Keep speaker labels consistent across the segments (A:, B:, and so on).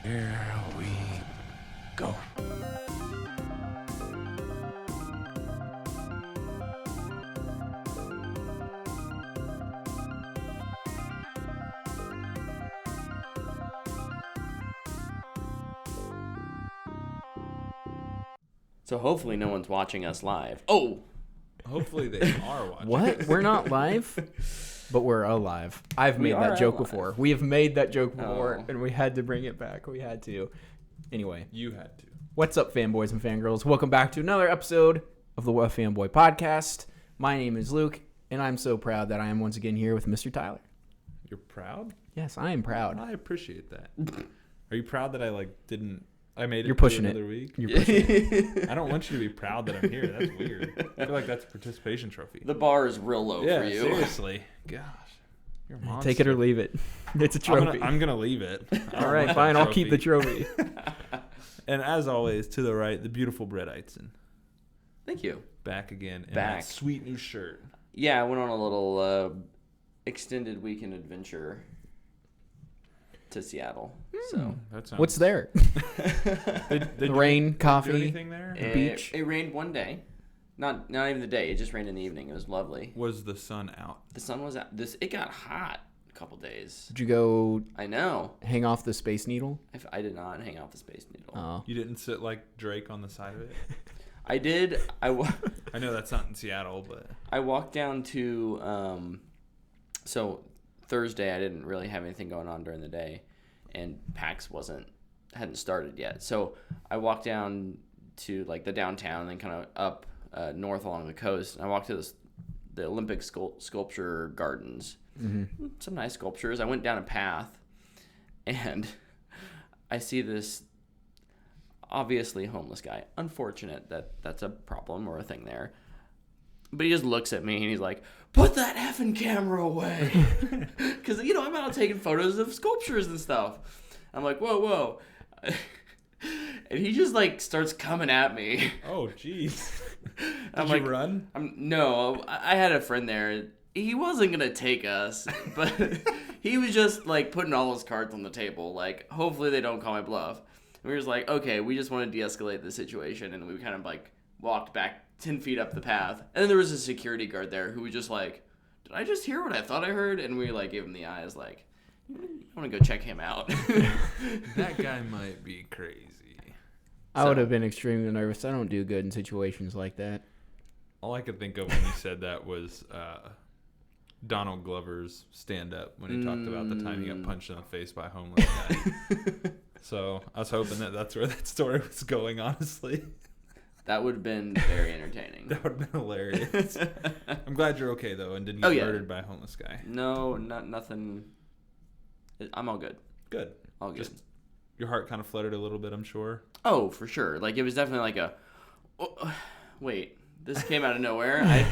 A: Here we go.
B: So hopefully no one's watching us live. Oh!
C: Hopefully they are watching.
D: What? We're not live, but we're alive. I've
B: We
D: made that
B: are
D: joke
B: alive.
D: before. We have made that joke before,
B: Oh.
D: and we had to bring it back. We had to. Anyway,
C: You had to.
D: what's up, fanboys and fangirls? Welcome back to another episode of the What Fanboy Podcast. My name is Luke, and I'm so proud that I am once again here with Mr. Tyler.
C: You're proud?
D: Yes, I am proud.
C: I appreciate that. Are you proud that I didn't? I made it.
D: You're pushing
C: through
D: it.
C: another week.
D: You're pushing it.
C: I don't want you to be proud that I'm here. That's weird. I feel like that's a participation trophy.
B: The bar is real low
C: Yeah,
B: for you.
C: seriously. Gosh, you're a monster.
D: Take it or leave it. It's a trophy.
C: I'm gonna leave it. I don't
D: All right,
C: want
D: fine.
C: that
D: I'll keep the trophy.
C: And as always, to the right, the beautiful Brett Eitzen.
B: Thank you.
C: Back again in
B: Back.
C: that sweet new shirt.
B: Yeah, I went on a little extended weekend adventure to Seattle. So
C: That sounds.
D: What's there?
C: Did
D: The
C: you
D: rain,
C: do
D: coffee.
C: anything there?
D: The beach?
B: It rained one day. Not even the day. It just rained in the evening. It was lovely.
C: Was the sun out?
B: The sun was out. It got hot a couple days.
D: Did you go
B: I know.
D: hang off the Space Needle?
B: I did not hang out the Space Needle.
D: Oh.
C: You didn't sit like Drake on the side of it?
B: I did.
C: I know that's not in Seattle, but
B: I walked down to so Thursday I didn't really have anything going on during the day, and PAX hadn't started yet. So I walked down to like the downtown and then kind of up north along the coast, and I walked to the Olympic sculpture gardens.
D: Mm-hmm.
B: Some nice sculptures. I went down a path, and I see this obviously homeless guy. Unfortunate that that's a problem or a thing there. But he just looks at me and he's like, "Put that effing camera away." Because, I'm out taking photos of sculptures and stuff. I'm like, whoa. And he just, starts coming at me.
C: oh jeez.
B: I'm
C: Did
B: like,
C: you run?
B: No, I had a friend there. He wasn't going to take us, but he was just, putting all his cards on the table. Hopefully they don't call my bluff. And we were just like, okay, we just want to de-escalate the situation. And we kind of, walked back 10 feet up the path. And then there was a security guard there who was just like, did I just hear what I thought I heard? And we, gave him the eyes, I want to go check him out.
C: That guy might be crazy.
D: I would have been extremely nervous. I don't do good in situations like that.
C: All I could think of when you said that was Donald Glover's stand-up when he talked about the time he got punched in the face by a homeless guy. So I was hoping that's where that story was going, honestly.
B: That would have been very entertaining.
C: That would have been hilarious. I'm glad you're okay, though, and didn't get murdered by a homeless guy.
B: No, nothing. I'm all good.
C: Good.
B: All good.
C: Just your heart kind of fluttered a little bit, I'm sure.
B: Oh, for sure. It was definitely wait, this came out of nowhere.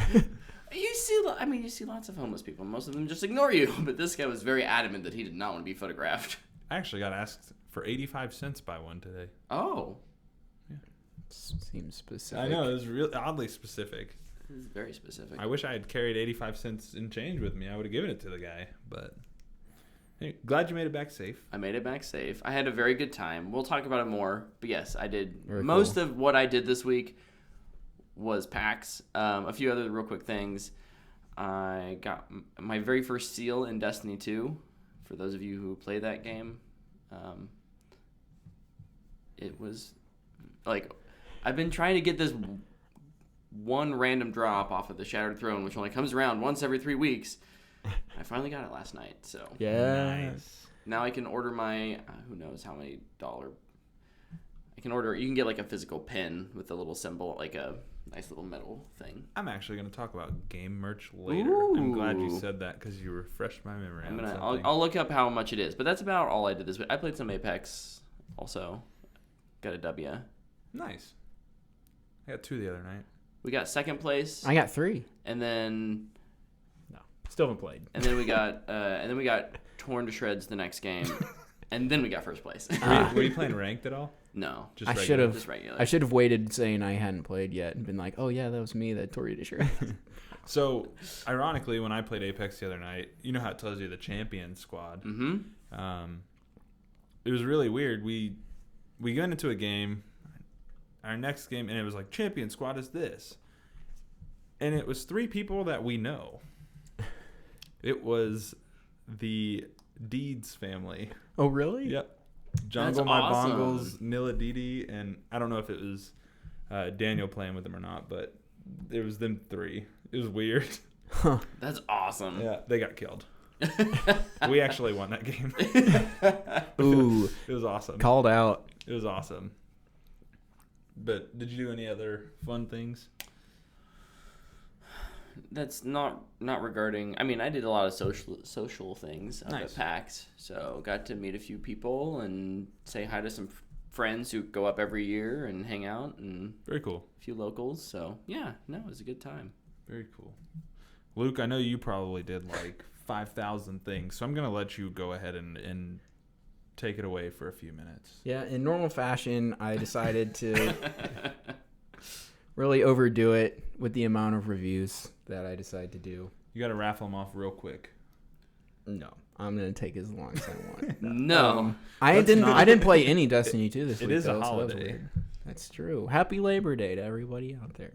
B: You see lots of homeless people. Most of them just ignore you. But this guy was very adamant that he did not want to be photographed.
C: I actually got asked for 85 cents by one today.
B: Oh.
D: Seems specific.
C: I know, it was really oddly specific.
B: This is very specific.
C: I wish I had carried 85 cents in change with me. I would have given it to the guy, but hey, glad you made it back safe.
B: I made it back safe. I had a very good time. We'll talk about it more. But yes, I did.
D: Very
B: Most
D: cool.
B: of what I did this week was PAX. A few other real quick things. I got my very first seal in Destiny 2. For those of you who play that game, it was I've been trying to get this one random drop off of the Shattered Throne, which only comes around once every 3 weeks. I finally got it last night, so
D: Yeah.
C: Nice.
B: now I can order my who knows how many dollar. I can order. You can get a physical pin with a little symbol, a nice little metal thing.
C: I'm actually going to talk about game merch later. I'm glad you
B: Ooh.
C: said that because you refreshed my memory.
B: I'll look up how much it is, but that's about all I did this week. I played some Apex, also got a W.
C: Nice. I got 2 the other night.
B: We got second place,
D: I got 3.
B: and then
D: Still haven't played.
B: we got torn to shreds the next game, and then we got first place.
C: Were you playing ranked at all?
B: No,
C: Just
D: I
C: regular?
D: should have.
B: just regular.
D: I should have waited saying I hadn't played yet and been like, "Oh yeah, that was me that tore you to shreds."
C: So, ironically, when I played Apex the other night, you know how it tells you the champion squad.
B: Mm-hmm.
C: it was really weird. We went into a game, our next game, and it was like champion squad is this, and it was 3 people that we know. It was the Deeds family.
D: Oh, really?
C: Yep. Jungle My Bongles, Nilla Didi, and I don't know if it was Daniel playing with them or not, but it was them 3. It was weird.
D: Huh.
B: That's awesome.
C: Yeah, they got killed. We actually won that game.
D: Ooh.
C: It was awesome.
D: Called out.
C: It was awesome. But did you do any other fun things?
B: That's not regarding. I mean, I did a lot of social things up
C: Nice.
B: at PAX, so got to meet a few people and say hi to some friends who go up every year and hang out, and
C: Very cool.
B: a few locals. So yeah, no, it was a good time.
C: Very cool. Luke, I know you probably did like 5,000 things, so I'm going to let you go ahead and take it away for a few minutes.
D: Yeah, in normal fashion, I decided to really overdo it with the amount of reviews that I decided to do.
C: You got to raffle them off real quick.
D: No, I'm gonna take as long as I want.
B: No,
D: I
C: That's not-
D: didn't play any Destiny 2 this
C: It
D: week.
C: is a
D: though, so that was
C: holiday.
D: weird. That's true. Happy Labor Day to everybody out there.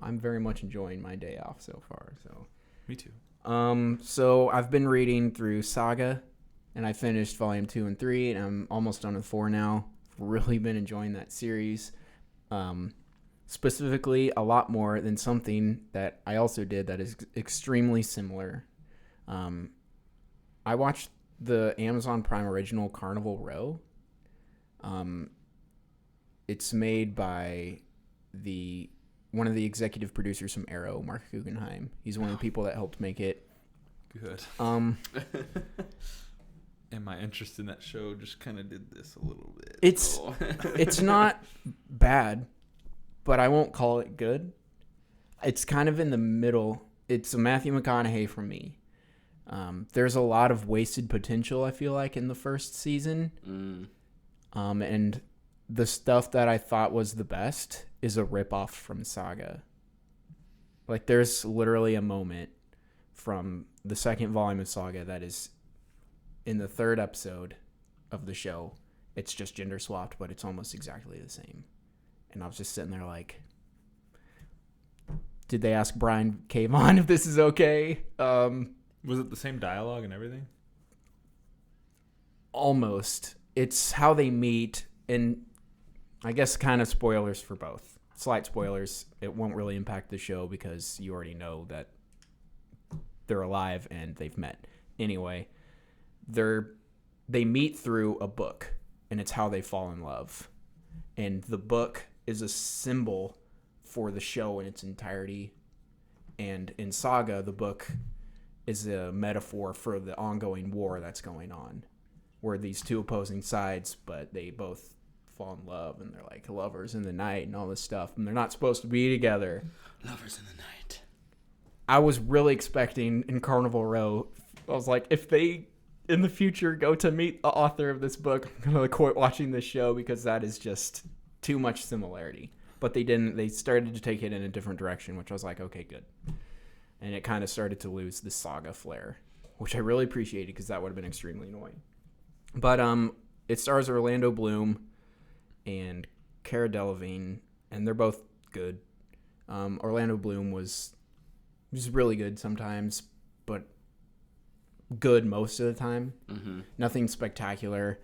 D: I'm very much enjoying my day off so far. So,
C: Me too.
D: so I've been reading through Saga, and I finished volume 2 and 3, and I'm almost done with 4 now. Really been enjoying that series. Specifically, a lot more than something that I also did that is extremely similar. I watched the Amazon Prime original Carnival Row. It's made by one of the executive producers from Arrow, Mark Guggenheim. He's one of the people that helped make it.
C: Good.
D: Um,
C: And my interest in that show just kind of did this a little bit.
D: it's
B: Oh.
D: it's not bad, but I won't call it good. It's kind of in the middle. It's a Matthew McConaughey for me. There's a lot of wasted potential, I feel like, in the first season. And the stuff that I thought was the best is a ripoff from Saga. Like, there's literally a moment from the second volume of Saga that is in the 3rd episode of the show. It's just gender swapped, but it's almost exactly the same. And I was just sitting there like, did they ask Brian Cavon if this is okay?
C: Was it the same dialogue and everything?
D: Almost. It's how they meet, and I guess kind of spoilers for both. Slight spoilers. It won't really impact the show because you already know that they're alive and they've met. Anyway, they meet through a book, and it's how they fall in love. And the book is a symbol for the show in its entirety. And in Saga, the book is a metaphor for the ongoing war that's going on, where these two opposing sides, but they both fall in love, and they're like lovers in the night and all this stuff, and they're not supposed to be together.
B: Lovers in the night.
D: I was really expecting in Carnival Row, I was like, if they in the future go to meet the author of this book, I'm going to quit watching this show because that is just too much similarity. But they didn't. They started to take it in a different direction, which I was like, okay, good. And it kind of started to lose the Saga flair, which I really appreciated because that would have been extremely annoying. But it stars Orlando Bloom and Cara Delevingne, and they're both good. Orlando Bloom was really good sometimes, but good most of the time.
B: Mm-hmm.
D: Nothing spectacular.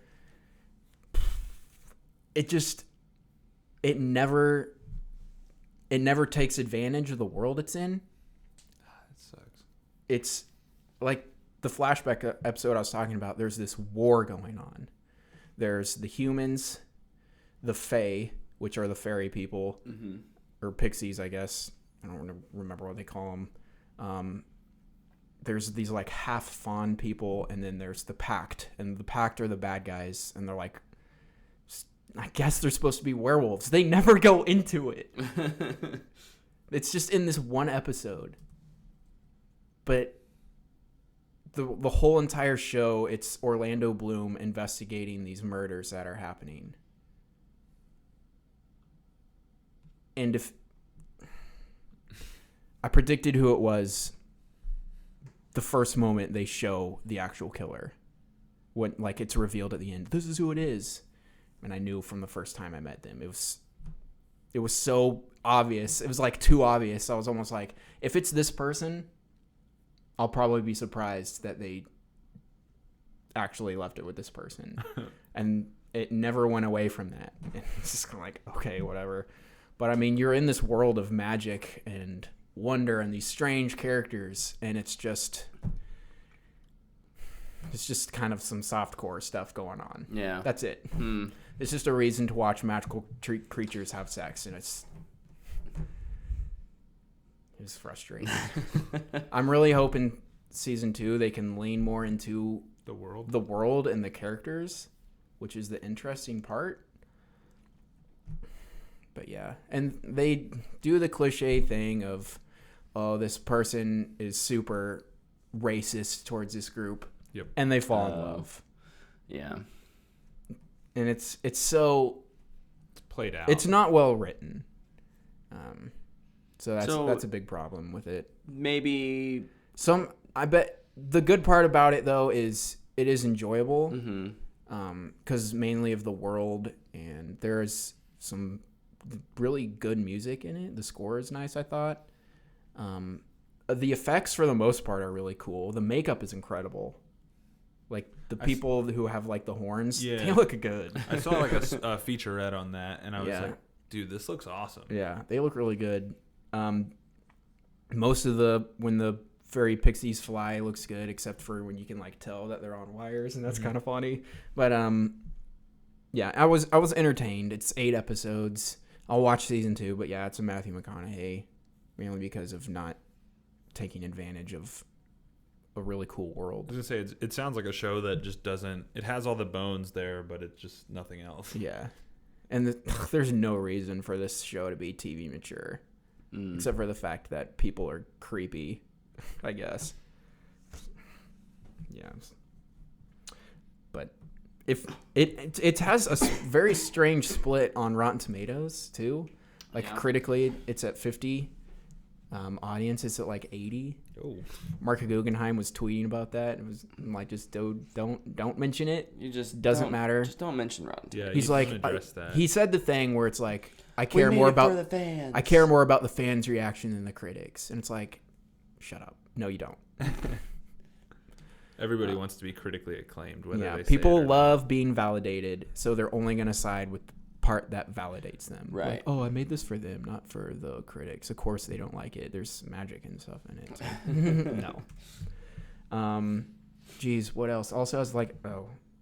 D: It never takes advantage of the world it's in.
C: It sucks.
D: It's like the flashback episode I was talking about. There's this war going on. There's the humans, the Fae, which are the fairy people, or pixies, I guess. I don't remember what they call them. There's these like half fawn people, and then there's the Pact, and the Pact are the bad guys, and they're like, I guess they're supposed to be werewolves. They never go into it. It's just in this one episode. But the whole entire show, it's Orlando Bloom investigating these murders that are happening. And if I predicted who it was the first moment they show the actual killer, when like it's revealed at the end, this is who it is, and I knew from the first time I met them. It was so obvious. It was like too obvious. I was almost like, if it's this person, I'll probably be surprised that they actually left it with this person. And it never went away from that. And it's just kind of like, okay, whatever. But I mean, you're in this world of magic and wonder and these strange characters, and it's just kind of some softcore stuff going on.
B: Yeah.
D: That's it. It's just a reason to watch magical creatures have sex, and it's frustrating. I'm really hoping season 2 they can lean more into
C: The
D: world and the characters, which is the interesting part. But yeah, and they do the cliche thing of, oh, this person is super racist towards this group.
C: Yep.
D: And they fall in love.
B: Yeah.
D: And it's so
C: It's played out.
D: it's not well written. So that's a big problem with it.
B: Maybe.
D: I bet the good part about it though is it is enjoyable.
B: Mm-hmm.
D: Because mainly of the world, and there's some really good music in it. The score is nice, I thought. The effects for the most part are really cool. The makeup is incredible. Like the people who have like the horns, they look good.
C: I saw like a featurette on that, and I was
D: Yeah.
C: like, dude, this looks awesome.
D: Yeah, they look really good. Most of when the fairy pixies fly looks good, except for when you can like tell that they're on wires, and that's kind of funny. But yeah, I was entertained. It's 8 episodes. I'll watch season 2, but yeah, it's a Matthew McConaughey, mainly because of not taking advantage of a really cool world.
C: I was gonna say it sounds like a show that just doesn't. It has all the bones there, but it's just nothing else.
D: Yeah, and there's no reason for this show to be TV mature, except for the fact that people are creepy, I guess. Yeah, but if it has a very strange split on Rotten Tomatoes too, like critically it's at 50. Audience is at like 80.
C: Oh,
D: Mark Guggenheim was tweeting about that. It was like, just don't mention it.
B: You just
D: doesn't matter.
B: Just don't mention Rotten.
C: yeah.
D: He's
C: you
D: like,
C: don't address that.
D: he said the thing where it's like, I
B: We
D: care
B: made
D: more
B: it
D: about
B: for the fans.
D: I care more about the fans' reaction than the critics, and it's like, shut up. No, you don't.
C: Everybody wants to be critically acclaimed. Whether
D: Yeah,
C: they say
D: people
C: it or
D: love being validated, so they're only gonna side with the part that validates them.
B: Right.
D: Like, oh, I made this for them, not for the critics. Of course, they don't like it. There's magic and stuff in it. So. No. Geez, what else? Also has like,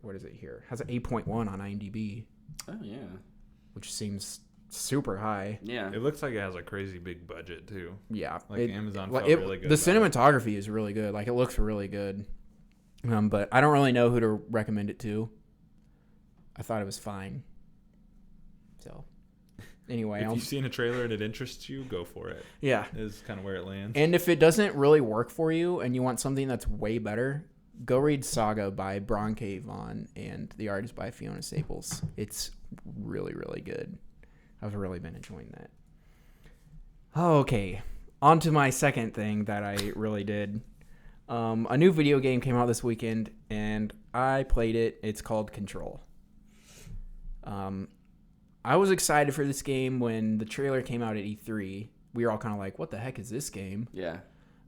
D: what is it here? Has an 8.1 on IMDb,
B: Oh yeah.
D: which seems super high.
B: Yeah.
C: It looks like it has a crazy big budget too.
D: Yeah,
C: Like Amazon
D: like,
C: felt really good
D: The
C: about it.
D: cinematography is really good. Like, it looks really good. But I don't really know who to recommend it to. I thought it was fine. So, anyway,
C: If you've seen a trailer and it interests you, go for it.
D: yeah.
C: Is kind of where it lands.
D: And if it doesn't really work for you and you want something that's way better, go read Saga by Bron K. Vaughan, and the art is by Fiona Staples. It's really, really good. I've really been enjoying that. Okay, on to my second thing that I really did. A new video game came out this weekend, and I played it. It's called Control. I was excited for this game when the trailer came out at E3. We were all kind of like, what the heck is this game?
B: Yeah.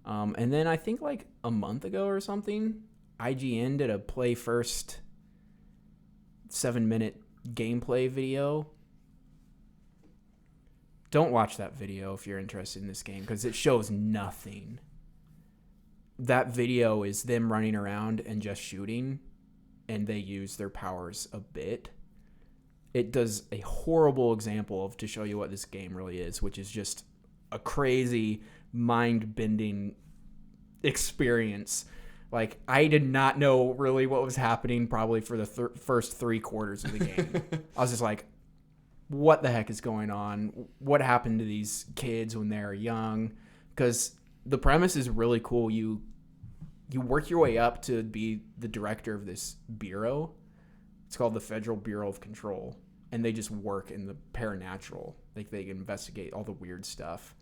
D: And then I think like a month ago or something, IGN did a play first 7-minute gameplay video. Don't watch that video if you're interested in this game, because it shows nothing. That video is them running around and just shooting, and they use their powers a bit. It does a horrible example of to show you what this game really is, which is just a crazy, mind-bending experience. Like, I did not know really what was happening probably for the first 3 quarters of the game. I was just like, what the heck is going on? What happened to these kids when they were young? Because the premise is really cool. You work your way up to be the director of this bureau. It's called the Federal Bureau of Control, and they just work in the paranatural. Like, they investigate all the weird stuff.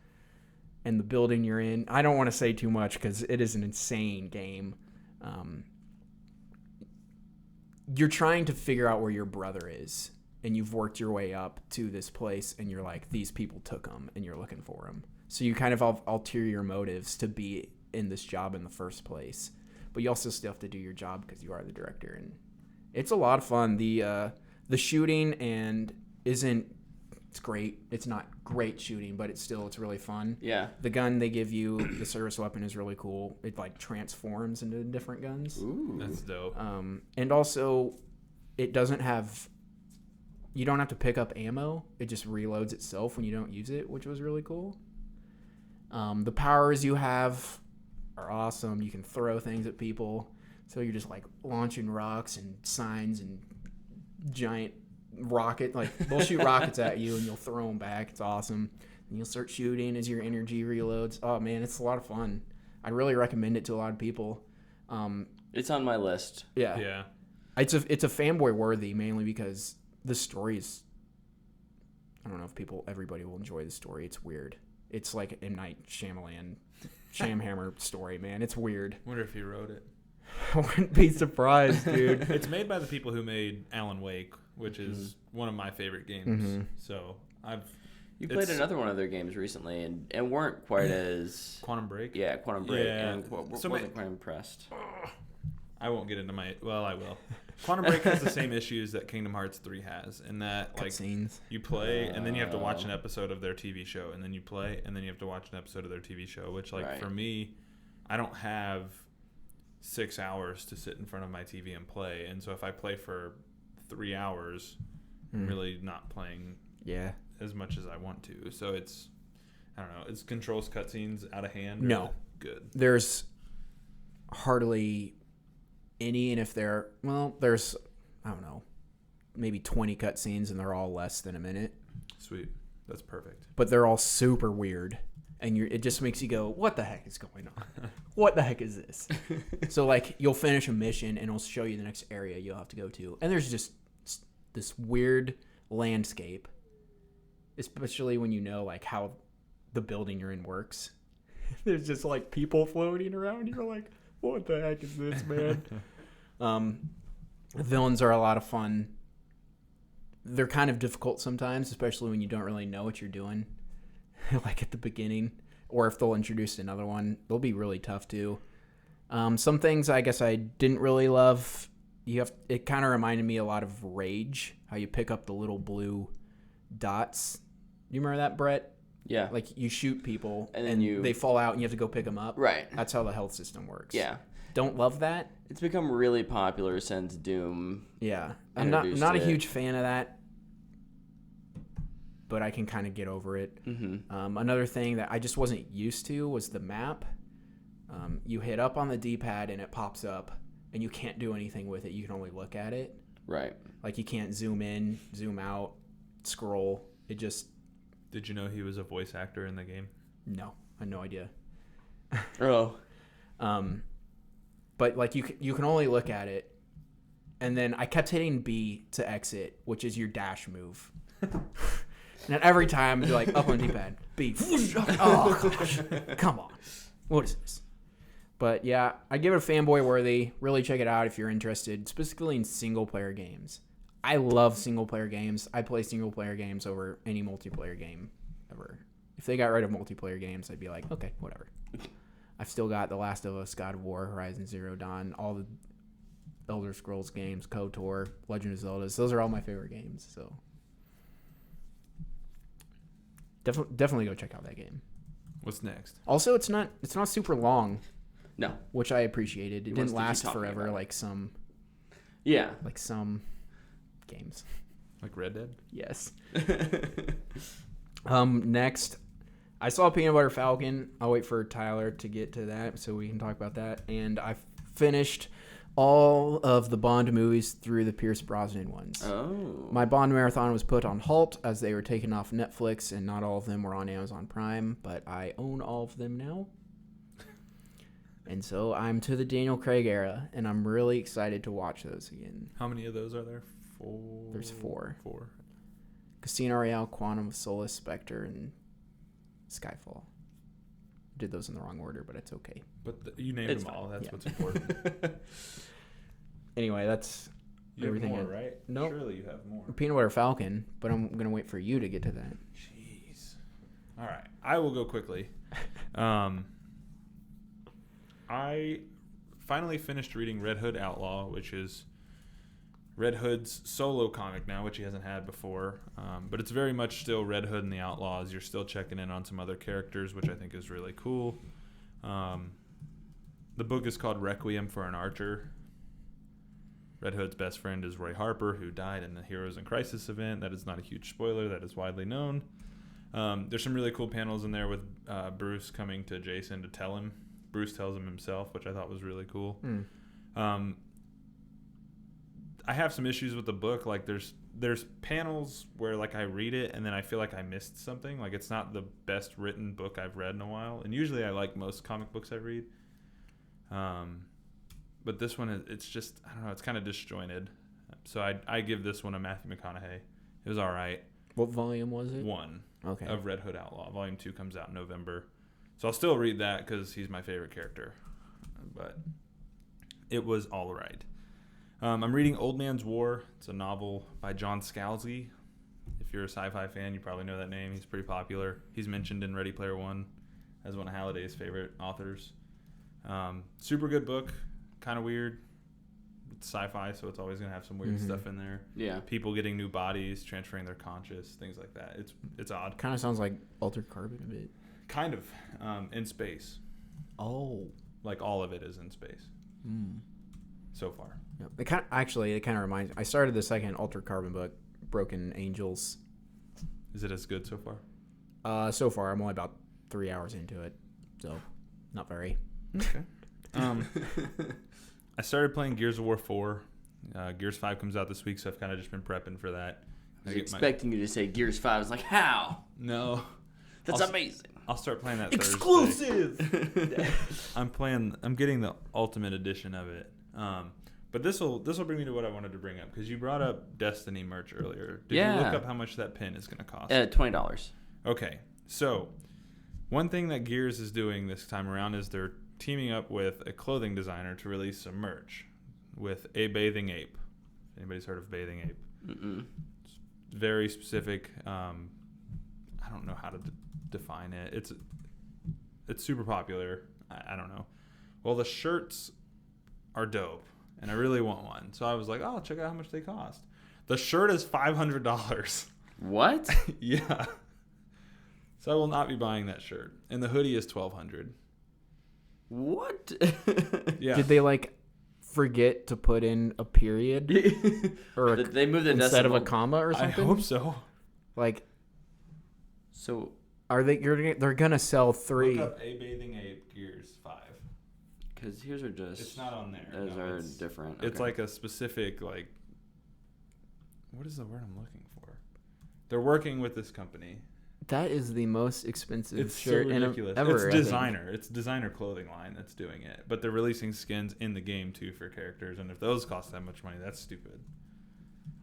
D: And the building you're in, I don't want to say too much because it is an insane game. you're trying to figure out where your brother is, and you've worked your way up to this place, and you're like, these people took him, and you're looking for him. So you kind of have ulterior motives to be in this job in the first place, but you also still have to do your job because you are the director, and it's a lot of fun. The shooting it's great. It's not great shooting, but it's really fun.
B: Yeah.
D: The gun they give you, the service weapon, is really cool. It like transforms into different guns.
B: Ooh.
C: That's dope.
D: And also, it doesn't have. You don't have to pick up ammo. It just reloads itself when you don't use it, which was really cool. The powers you have are awesome. You can throw things at people. So you're just like launching rocks and signs and giant rocket. Like they'll shoot rockets at you and you'll throw them back. It's awesome. And you'll start shooting as your energy reloads. Oh man, it's a lot of fun. I'd really recommend it to a lot of people.
B: It's on my list.
D: Yeah.
C: Yeah.
D: It's a fanboy worthy, mainly because the story is. I don't know if everybody will enjoy the story. It's weird. It's like M. Night Shyamalan, Shamhammer story, man. It's weird.
C: Wonder if he wrote it.
D: I wouldn't be surprised, dude.
C: It's made by the people who made Alan Wake, which is one of my favorite games. So
B: You played another one of their games recently and weren't quite as
C: Quantum Break.
B: Yeah, Quantum Break.
C: Yeah.
B: And wasn't quite impressed.
C: I won't get into I will. Quantum Break has the same issues that Kingdom Hearts 3 has, in that like
D: Cutscenes.
C: you play and then you have to watch an episode of their TV show, and then you play and then you have to watch an episode of their TV show, which for me, I don't have 6 hours to sit in front of my TV and play, and so if I play for 3 hours, I'm really not playing as much as I want to. So it's, I don't know, it controls cutscenes out of hand.
D: No.
C: Good.
D: There's hardly any, and if there's, I don't know, maybe 20 cutscenes, and they're all less than a minute.
C: Sweet. That's perfect.
D: But they're all super weird, and it just makes you go, what the heck is going on? What the heck is this? So like you'll finish a mission and it'll show you the next area you'll have to go to, and there's just this weird landscape, especially when you know like how the building you're in works. There's just like people floating around. You're like, what the heck is this, man? The villains are a lot of fun. They're kind of difficult sometimes, especially when you don't really know what you're doing. Like at the beginning, or if they'll introduce another one, they'll be really tough too. Some things I guess I didn't really love. It kind of reminded me a lot of Rage, how you pick up the little blue dots. You remember that, Brett?
B: Yeah.
D: Like you shoot people
B: and then
D: they fall out and you have to go pick them up.
B: Right.
D: That's how the health system works.
B: Yeah.
D: Don't love that.
B: It's become really popular since Doom.
D: Yeah. I'm not a huge fan of that, but I can kind of get over it. Another thing that I just wasn't used to was the map. You hit up on the D-pad and it pops up, and you can't do anything with it. You can only look at it.
B: Right.
D: Like you can't zoom in, zoom out, scroll. It just...
C: Did you know he was a voice actor in the game?
D: No, I had no idea.
B: Oh.
D: But like you can only look at it, and then I kept hitting B to exit, which is your dash move. And every time you're like up on D-pad, B. Oh gosh, come on, what is this? But yeah, I give it a fanboy worthy. Really check it out if you're interested, specifically in single player games. I love single player games. I play single player games over any multiplayer game ever. If they got rid of multiplayer games, I'd be like, okay, whatever. I've still got The Last of Us, God of War, Horizon Zero Dawn, all the Elder Scrolls games, KOTOR, Legend of Zelda. Those are all my favorite games. So definitely go check out that game.
C: What's next?
D: Also, it's not super long.
B: No.
D: Which I appreciated. It didn't last forever
B: about?
D: like some.
B: Yeah.
D: Like some games.
C: Like Red Dead?
D: Yes. Next, I saw Peanut Butter Falcon. I'll wait for Tyler to get to that so we can talk about that. And I finished all of the Bond movies through the Pierce Brosnan ones.
B: Oh.
D: My Bond marathon was put on halt as they were taken off Netflix, and not all of them were on Amazon Prime, but I own all of them now. And so I'm to the Daniel Craig era, and I'm really excited to watch those again.
C: How many of those are there? 4?
D: There's 4.
C: 4.
D: Casino Royale, Quantum of Solace, Spectre, and Skyfall. Did those in the wrong order, but it's okay.
C: But you named them all. That's what's important.
D: Anyway, that's
C: You
D: everything.
C: have more, right?
D: Nope.
C: Surely you have more.
D: Peanut Butter Falcon, but I'm gonna wait for you to get to that.
C: Jeez. All right, I will go quickly. I finally finished reading Red Hood Outlaw, which is Red Hood's solo comic now, which he hasn't had before. But it's very much still Red Hood and the Outlaws. You're still checking in on some other characters, which I think is really cool. The book is called Requiem for an Archer. Red Hood's best friend is Roy Harper, who died in the Heroes in Crisis event. That is not a huge spoiler. That is widely known. There's some really cool panels in there with Bruce coming to Jason to tell him. Bruce tells him himself, which I thought was really cool. I have some issues with the book. Like there's panels where like I read it and then I feel like I missed something. Like it's not the best written book I've read in a while. And usually I like most comic books I read. But this one, it's just, I don't know, it's kind of disjointed. So I give this one a Matthew McConaughey. It was all right.
D: What volume was it?
C: 1
D: Okay.
C: of Red Hood Outlaw. Volume 2 comes out in November. So I'll still read that because he's my favorite character. But it was all right. I'm reading Old Man's War. It's a novel by John Scalzi. If you're a sci-fi fan, you probably know that name. He's pretty popular. He's mentioned in Ready Player One as one of Halliday's favorite authors. Super good book. Kind of weird. It's sci-fi, so it's always going to have some weird stuff in there.
B: Yeah.
C: People getting new bodies, transferring their conscious, things like that. It's odd.
D: Kind of sounds like Altered Carbon a bit.
C: Kind of. In space.
D: Oh.
C: Like all of it is in space. So far.
D: Yep. It kind of reminds me. I started the second Altered Carbon book, Broken Angels.
C: Is it as good so far?
D: So far, I'm only about 3 hours into it, so not very.
C: Okay. I started playing Gears of War 4. Gears 5 comes out this week, so I've kind of just been prepping for that.
B: I was expecting you to say Gears 5. I was like, how?
C: No.
B: That's amazing.
C: I'll start playing that
B: Exclusive!
C: Thursday. I'm getting the Ultimate Edition of it. But this will bring me to what I wanted to bring up, because you brought up Destiny merch earlier. Did you look up how much that pin is going to cost?
B: $20.
C: Okay. So, one thing that Gears is doing this time around is they're teaming up with a clothing designer to release some merch with a bathing ape. Anybody's heard of bathing ape?
B: Mm-mm.
C: It's very specific. I don't know how to define it. It's super popular. I don't know. Well, the shirts are dope, and I really want one. So I was like, oh, check out how much they cost. The shirt is $500.
B: What?
C: Yeah. So I will not be buying that shirt. And the hoodie is $1,200.
B: What?
C: Yeah.
D: Did they forget to put in a period or
B: they moved the
D: instead of a
B: decimal.
D: comma or something?
C: I hope so.
B: So
D: Are they're gonna sell 3?
C: Look up A Bathing Ape Gears 5.
B: because here's are just.
C: It's not on there.
B: Those
C: No,
B: are
C: it's
B: different.
C: It's
B: Okay.
C: like a specific what is the word I'm looking for? They're working with this company.
D: That is the most expensive
C: It's
D: shirt
C: so ridiculous.
D: ever.
C: It's
D: I think.
C: designer. It's designer clothing line that's doing it. But they're releasing skins in the game too for characters, and if those cost that much money, that's stupid.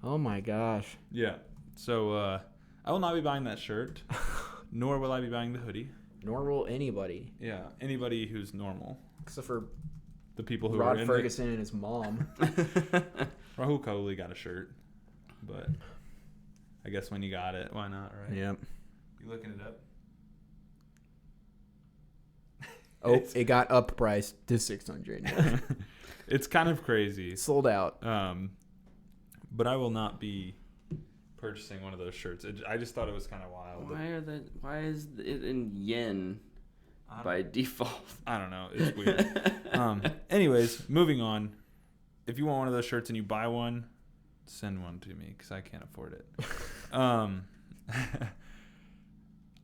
D: Oh my gosh.
C: Yeah. So I will not be buying that shirt, nor will I be buying the hoodie.
D: Nor will anybody,
C: Yeah, anybody who's normal.
D: except for
C: The people who
D: Rod
C: are in
D: Ferguson and his mom.
C: Rahul Kohli got a shirt, but I guess when you got it, why not, right?
D: Yep.
C: You looking it up?
D: Oh, it got up priced to $600.
C: It's kind of crazy.
D: Sold out.
C: But I will not be purchasing one of those shirts. I just thought it was kind of wild.
B: Why is it in yen by default?
C: I don't know. It's weird. Anyways, moving on. If you want one of those shirts and you buy one, send one to me because I can't afford it.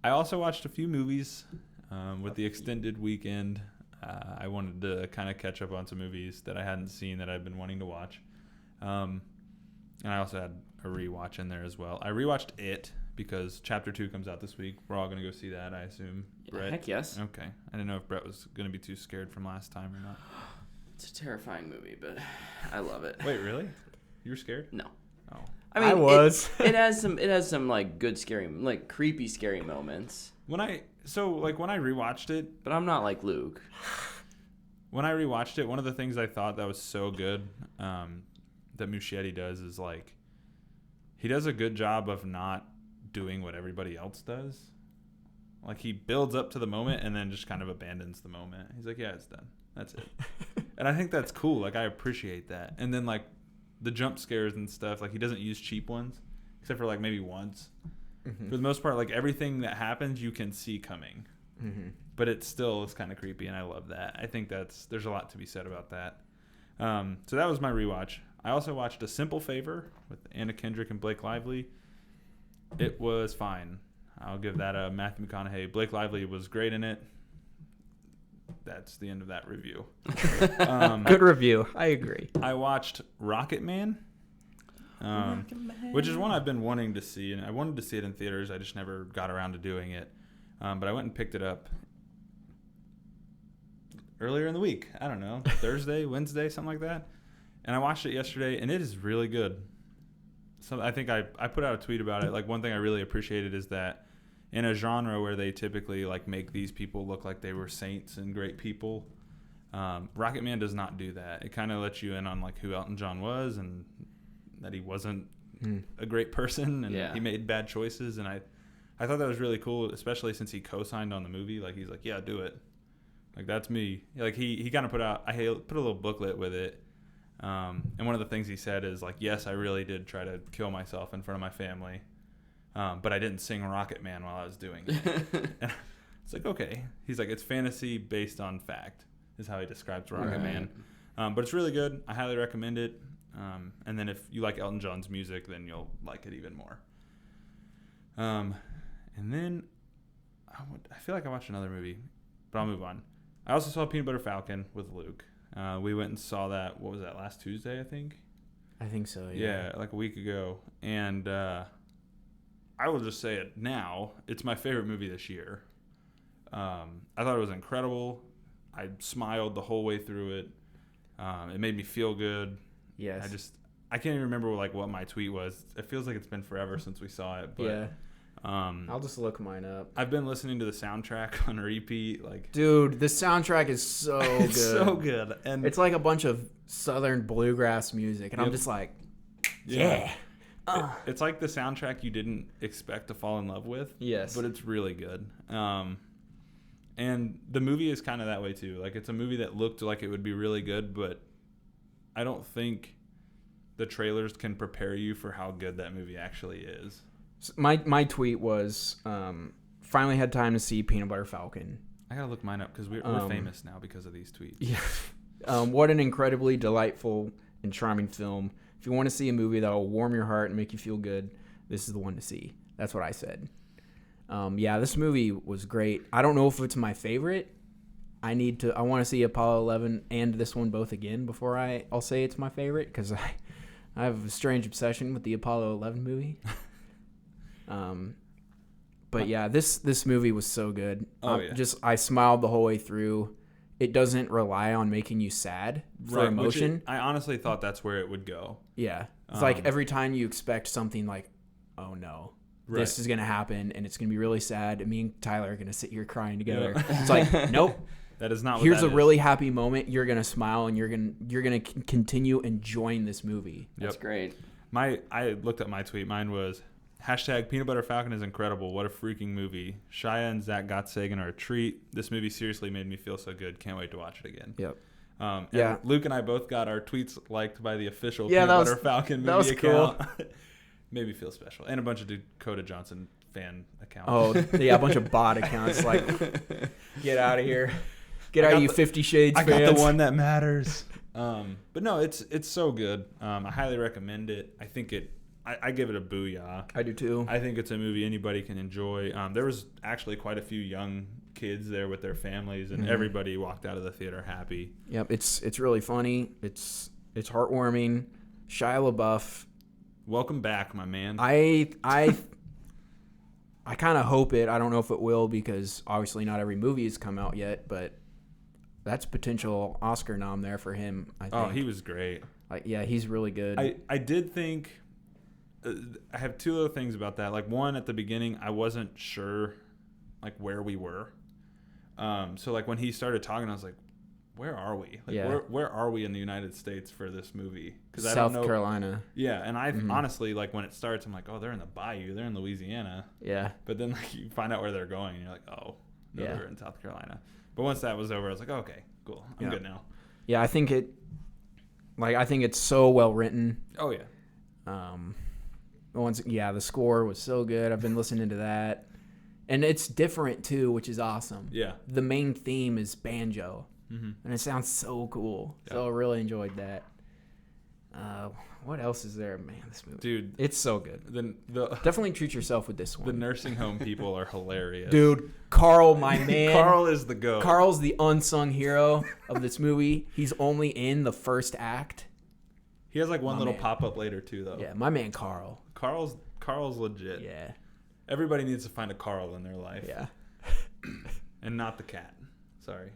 C: I also watched a few movies with the extended weekend. I wanted to kind of catch up on some movies that I hadn't seen that I've been wanting to watch. And I also had a rewatch in there as well. I rewatched It because Chapter 2 comes out this week. We're all going to go see that, I assume. Brett?
B: Heck yes.
C: Okay. I didn't know if Brett was going to be too scared from last time or not.
B: It's a terrifying movie, but I love it.
C: Wait, really? You were scared?
B: No.
C: Oh.
B: I mean,
D: I was.
B: It has some like good scary, like creepy scary moments.
C: When I rewatched it,
B: But I'm not like Luke.
C: one of the things I thought that was so good, that Muschietti does is like he does a good job of not doing what everybody else does. Like he builds up to the moment and then just kind of abandons the moment. He's like, yeah, it's done. That's it. And I think that's cool. Like I appreciate that. And then like the jump scares and stuff, like he doesn't use cheap ones except for like maybe once. For the most part, like everything that happens you can see coming. But it still is kind of creepy, and I love that. I think there's a lot to be said about that. So that was my rewatch. I also watched A Simple Favor with Anna Kendrick and Blake Lively. It was fine. I'll give that a Matthew McConaughey. Blake Lively was great in it. That's the end of that review.
D: Good review. I agree.
C: I watched Rocket Man, which is one I've been wanting to see, and I wanted to see it in theaters. I just never got around to doing it. But I went and picked it up earlier in the week. I don't know, Thursday, Wednesday, something like that. And I watched it yesterday, and it is really good. So I think I put out a tweet about it. Like one thing I really appreciated is that in a genre where they typically like make these people look like they were saints and great people, Rocket Man does not do that. It kind of lets you in on like who Elton John was and that he wasn't a great person and he made bad choices. And I thought that was really cool, especially since he co-signed on the movie. Like he's like, yeah, do it. Like that's me. Like he kind of put a little booklet with it. And one of the things he said is like, yes, I really did try to kill myself in front of my family. But I didn't sing Rocket Man while I was doing it. And it's like, okay. He's like, it's fantasy based on fact is how he describes Rocket Man. But it's really good. I highly recommend it. And then if you like Elton John's music, then you'll like it even more. And then I feel like I watched another movie, but I'll move on. I also saw Peanut Butter Falcon with Luke. We went and saw that, what was that, last Tuesday, I think?
D: I think so,
C: yeah. Yeah, like a week ago. And I will just say it now. It's my favorite movie this year. I thought it was incredible. I smiled the whole way through it. It made me feel good.
D: Yes.
C: I can't even remember like what my tweet was. It feels like it's been forever since we saw it. But,
D: yeah. I'll just look mine up.
C: I've been listening to the soundtrack on repeat. Like,
D: dude, the soundtrack is so good.
C: So good. And
D: it's like a bunch of southern bluegrass music, and I'm just like, yeah.
C: It's like the soundtrack you didn't expect to fall in love with.
D: Yes.
C: But it's really good. And the movie is kind of that way too. Like it's a movie that looked like it would be really good, but I don't think the trailers can prepare you for how good that movie actually is.
D: My tweet was, finally had time to see Peanut Butter Falcon.
C: I gotta look mine up because we're famous now because of these tweets.
D: Yeah. What an incredibly delightful and charming film. If you want to see a movie that will warm your heart and make you feel good, this is the one to see. That's what I said. This movie was great. I don't know if it's my favorite. I want to see Apollo 11 and this one both again before I'll say it's my favorite, because I have a strange obsession with the Apollo 11 movie. But yeah, this movie was so good. I smiled the whole way through. It doesn't rely on making you sad for emotion.
C: I honestly thought that's where it would go.
D: Yeah. It's like every time you expect something like, oh no, this is going to happen and it's going to be really sad, and me and Tyler are going to sit here crying together. Yeah. It's like, nope.
C: That is not what
D: Here's a really happy moment. You're going to smile and you're going to continue enjoying this movie.
B: That's great.
C: I looked at my tweet. Mine was #Peanut Butter Falcon is incredible. What a freaking movie. Shia and Zach Gottsagen are a treat. This movie seriously made me feel so good. Can't wait to watch it again.
D: Yep.
C: And Luke and I both got our tweets liked by the official Peanut Butter Falcon movie account. Cool. Made me feel special. And a bunch of Dakota Johnson fan accounts.
D: Oh, yeah, a bunch of bot accounts. Like, get out of here. Get out of you 50 Shades fans.
C: I got the one that matters. But no, it's so good. I highly recommend it. I think I give it a booyah.
D: I do too.
C: I think it's a movie anybody can enjoy. There was actually quite a few young kids there with their families, and everybody walked out of the theater happy.
D: Yep, it's really funny. It's heartwarming. Shia LaBeouf.
C: Welcome back, my man.
D: I kind of hope it. I don't know if it will, because obviously not every movie has come out yet, but that's potential Oscar nom there for him, I think.
C: Oh, he was great.
D: He's really good.
C: I did think I have two other things about that. Like, one, at the beginning, I wasn't sure like where we were. So like when he started talking, I was like, where are we? Like,
D: Yeah.
C: where are we in the United States for this movie? Because I
D: South
C: don't know.
D: Carolina.
C: Yeah, and I honestly, like, when it starts, I'm like, oh, they're in the bayou. They're in Louisiana.
D: Yeah.
C: But then, like, you find out where they're going, and you're like, oh, no,
D: Yeah.
C: they're in South Carolina. But once that was over, I was like, oh, okay, cool. I'm good now.
D: Yeah, I think it's so well written.
C: Oh, yeah.
D: The score was so good. I've been listening to that. And it's different too, which is awesome.
C: Yeah.
D: The main theme is banjo.
C: Mm-hmm.
D: And it sounds so cool.
C: Yeah.
D: So I really enjoyed that. What else is there? Man, this movie.
C: Dude.
D: It's so good.
C: Definitely
D: treat yourself with this
C: The
D: one.
C: nursing home people are hilarious.
D: Dude, Carl, my man.
C: Carl is the GOAT.
D: Carl's the unsung hero of this movie. He's only in the first act.
C: He has like one
D: My
C: little
D: man.
C: pop-up later too, though.
D: Yeah, my man Carl.
C: Carl's legit.
D: Yeah.
C: Everybody needs to find a Carl in their life.
D: Yeah.
C: And not the cat. Sorry.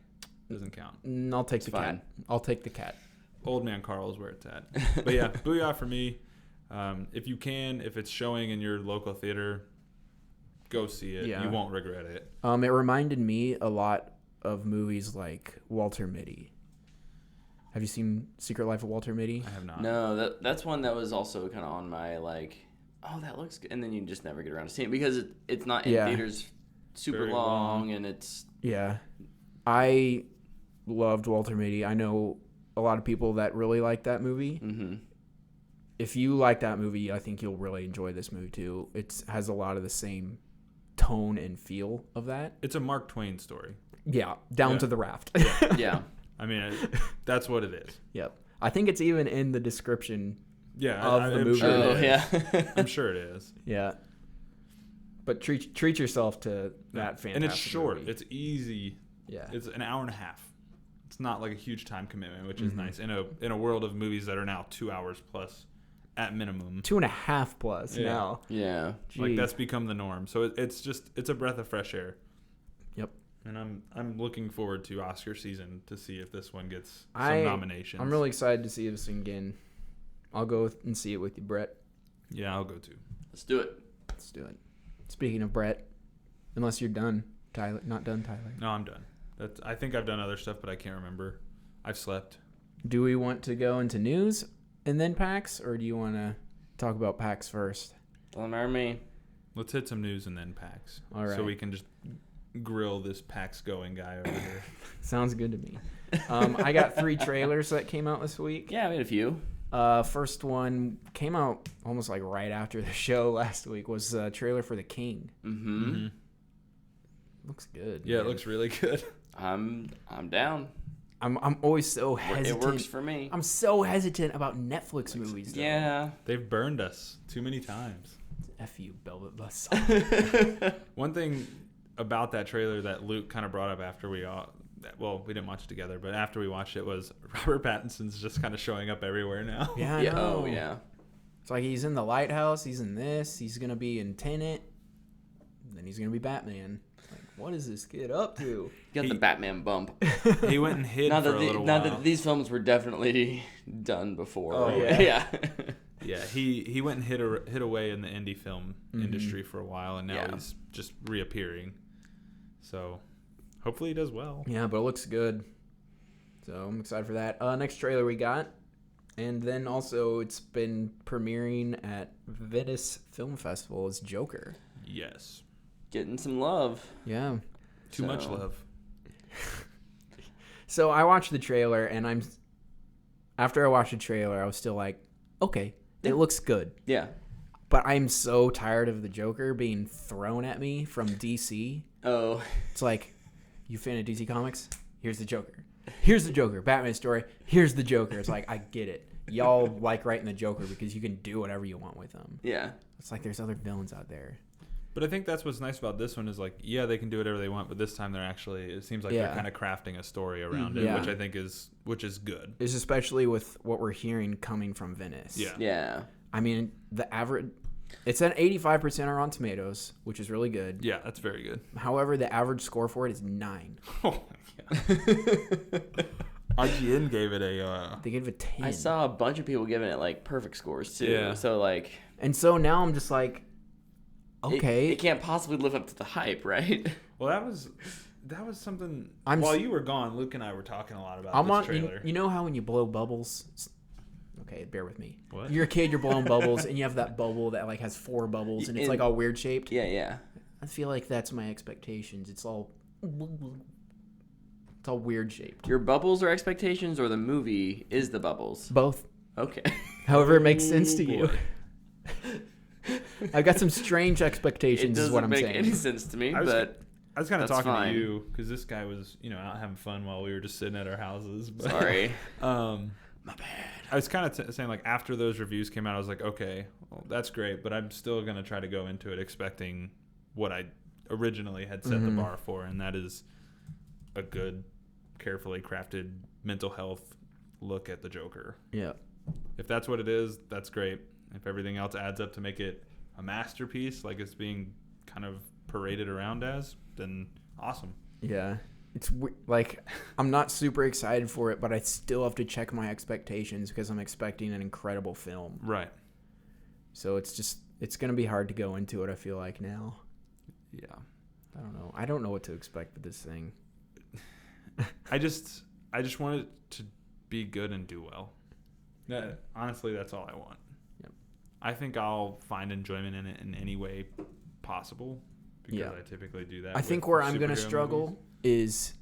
C: Doesn't count.
D: I'll take the
B: fine.
D: cat. I'll take the cat.
C: Old man Carl is where it's at. But yeah, Booyah for me. If you can, if it's showing in your local theater, go see it.
D: Yeah.
C: You won't regret it.
D: It reminded me a lot of movies like Walter Mitty. Have you seen Secret Life of Walter Mitty?
C: I have not.
B: No, that's one that was also kind of on my like, oh, that looks good, and then you just never get around to seeing it because it's not in
D: Yeah.
B: theaters super
C: Very
B: long,
C: long.
B: and it's
D: Yeah. I loved Walter Mitty. I know a lot of people that really like that movie.
B: mm-hmm.
D: If you like that movie, I think you'll really enjoy this movie too. It has a lot of the same tone and feel of that.
C: It's a Mark Twain story.
D: Yeah, down
C: Yeah.
D: to the raft.
B: Yeah.
C: I mean, that's what it is.
D: Yep. I think it's even in the description.
C: Yeah.
D: Of the
C: I'm
D: movie.
C: Sure
B: Oh
C: it is.
B: yeah.
C: I'm sure it is.
D: Yeah. But treat yourself to that fantastic
C: And it's short.
D: movie.
C: It's easy.
D: Yeah.
C: It's an hour and a half. It's not like a huge time commitment, which is
D: Mhm.
C: nice in a world of movies that are now 2 hours plus at minimum.
D: 2.5 plus
C: Yeah.
D: now.
B: Yeah.
C: Like
D: Jeez.
C: that's become the norm. So it's a breath of fresh air.
D: Yep.
C: And I'm looking forward to Oscar season to see if this one gets some
D: I-
C: nominations.
D: I'm really excited to see this again. I'll go and see it with you, Brett.
C: Yeah, I'll go too.
B: Let's do it.
D: Let's do it. Speaking of Brett, unless you're done, Tyler. Not done, Tyler.
C: No, I'm done. I think I've done other stuff, but I can't remember. I've slept.
D: Do we want to go into news and then PAX, or do you want to talk about PAX first?
B: Don't matter me.
C: Let's hit some news and then PAX.
D: All right.
C: So we can just grill this PAX going guy over here.
D: Sounds good to me. I got 3 trailers that came out this week.
B: Yeah, we had a few.
D: First one came out almost like right after the show last week. Was a trailer for The King.
B: Mm-hmm.
C: Mm-hmm.
D: Looks good.
C: Yeah,
D: man.
C: it looks really good.
B: I'm down.
D: I'm always so hesitant.
B: It works for me.
D: I'm so hesitant about Netflix movies. Though.
B: Yeah.
C: They've burned us too many times.
D: F you, Velvet Bus.
C: One thing about that trailer that Luke kind of brought up after we didn't watch it together, but after we watched it was Robert Pattinson's just kind of showing up everywhere now.
D: Yeah, I
B: Yeah.
D: know.
B: Oh yeah.
D: It's like he's in The Lighthouse. He's in this. He's gonna be in Tenet. And then he's gonna be Batman. Like, what is this kid up to?
B: You got
C: He-
B: the Batman bump.
C: He went and hid for a little
B: Now
C: while.
B: that these films were definitely done before.
C: Oh,
B: right?
D: yeah.
B: Yeah.
C: Yeah, he went and hid away in the indie film industry for a while, and now
B: Yeah.
C: he's just reappearing. So hopefully he does well.
D: Yeah, but it looks good. So I'm excited for that. Next trailer we got. And then also it's been premiering at Venice Film Festival is Joker.
C: Yes.
B: Getting some love.
D: Yeah.
C: Too much
B: So-
C: love.
D: So I watched the trailer and after I watched the trailer, I was still like, okay, it looks good.
B: Yeah.
D: But I'm so tired of the Joker being thrown at me from DC.
B: Oh.
D: It's like, you fan of DC Comics? Here's the Joker. Here's the Joker. Batman story. Here's the Joker. It's like, I get it. Y'all like writing the Joker because you can do whatever you want with them.
B: Yeah.
D: It's like there's other villains out there.
C: But I think that's what's nice about this one is like, yeah, they can do whatever they want, but this time it seems like
D: Yeah.
C: they're kind of crafting a story around it,
D: Yeah.
C: which I think is good.
D: It's especially with what we're hearing coming from Venice.
C: Yeah.
B: Yeah.
D: I mean, the average, it's at 85% on Rotten Tomatoes, which is really good.
C: Yeah, that's very good.
D: However, the average score for it is 9.
C: Oh my god. IGN gave it a
D: They gave it a 10.
B: I saw a bunch of people giving it like perfect scores too.
C: Yeah.
B: So like,
D: And so now I'm just like, okay.
B: it can't possibly live up to the hype, right?
C: well, That was something.
D: I'm
C: While
D: s-
C: you were gone, Luke and I were talking a lot about
D: I'm
C: this
D: on.
C: trailer.
D: You know how when you blow bubbles? Okay, bear with me.
C: What?
D: When you're a kid, you're blowing bubbles, and you have that bubble that like has 4 bubbles, and it's like all weird shaped.
B: Yeah.
D: I feel like that's my expectations. It's all weird shaped.
B: Your bubbles are expectations, or the movie is the bubbles?
D: Both.
B: Okay.
D: However, it makes sense to you.
C: boy.
D: I've got some strange
B: It
D: expectations, is
B: doesn't
D: what I'm
B: make
D: saying.
B: any sense to me,
C: I was
B: but
C: I was kind of
B: That's
C: talking
B: fine.
C: to you because this guy was, out having fun while we were just sitting at our houses. But,
B: sorry.
C: My
B: bad.
C: I was kind of saying, like, after those reviews came out, I was like, okay, well, that's great, but I'm still going to try to go into it expecting what I originally had set the bar for, and that is a good, carefully crafted mental health look at the Joker.
D: Yeah.
C: If that's what it is, that's great. If everything else adds up to make it a masterpiece, like it's being kind of paraded around as, then awesome.
D: Yeah. It's like I'm not super excited for it, but I still have to check my expectations because I'm expecting an incredible film.
C: Right.
D: So it's going to be hard to go into it, I feel like now.
C: Yeah.
D: I don't know. I don't know what to expect with this thing.
C: I just want it to be good and do well. Honestly, that's all I want.
D: Yep.
C: I think I'll find enjoyment in it in any way possible because I typically do that.
D: I think
C: with
D: where I'm going to
C: superhero
D: struggle
C: movies.
D: is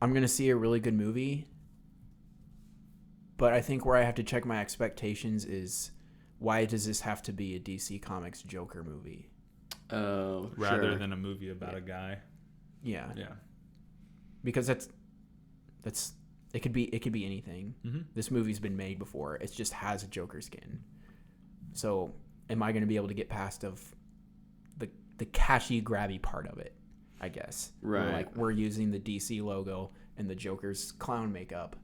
D: I'm going to see a really good movie, but I think where I have to check my expectations is why does this have to be a DC Comics Joker movie?
B: Oh,
C: rather
B: sure.
C: than a movie about a guy.
D: Yeah.
C: Yeah.
D: Because that's it could be anything.
C: Mm-hmm.
D: This movie's been made before. It just has a Joker skin. So, am I going to be able to get past of the catchy, grabby part of it? I guess.
B: Right.
D: Where, like we're using the DC logo and the Joker's clown makeup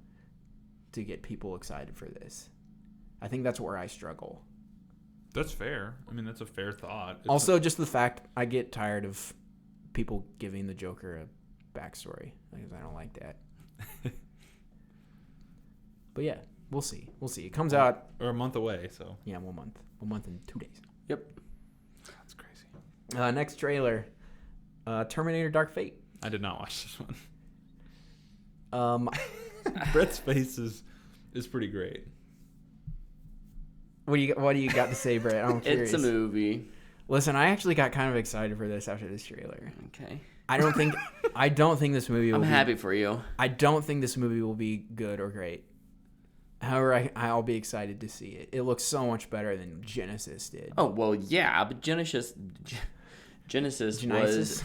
D: to get people excited for this. I think that's where I struggle.
C: That's fair. I mean, that's a fair thought. It's
D: Also, just the fact I get tired of people giving the Joker a backstory because I don't like that. But yeah, we'll see. We'll see. It comes out
C: or a month away, so
D: 1 month. 1 month and 2 days.
B: Yep.
C: that's crazy.
D: Next trailer, Terminator: Dark Fate.
C: I did not watch this one.
D: Um,
C: Brett's face is pretty great.
D: what do you got to say, Brett? I'm curious.
B: It's a movie.
D: Listen, I actually got kind of excited for this after this trailer.
B: Okay.
D: I don't think this movie will
B: I'm
D: be,
B: happy for you.
D: I don't think this movie will be good or great. However, I'll be excited to see it. It looks so much better than Genesis did.
B: Oh, well, yeah, but Genesis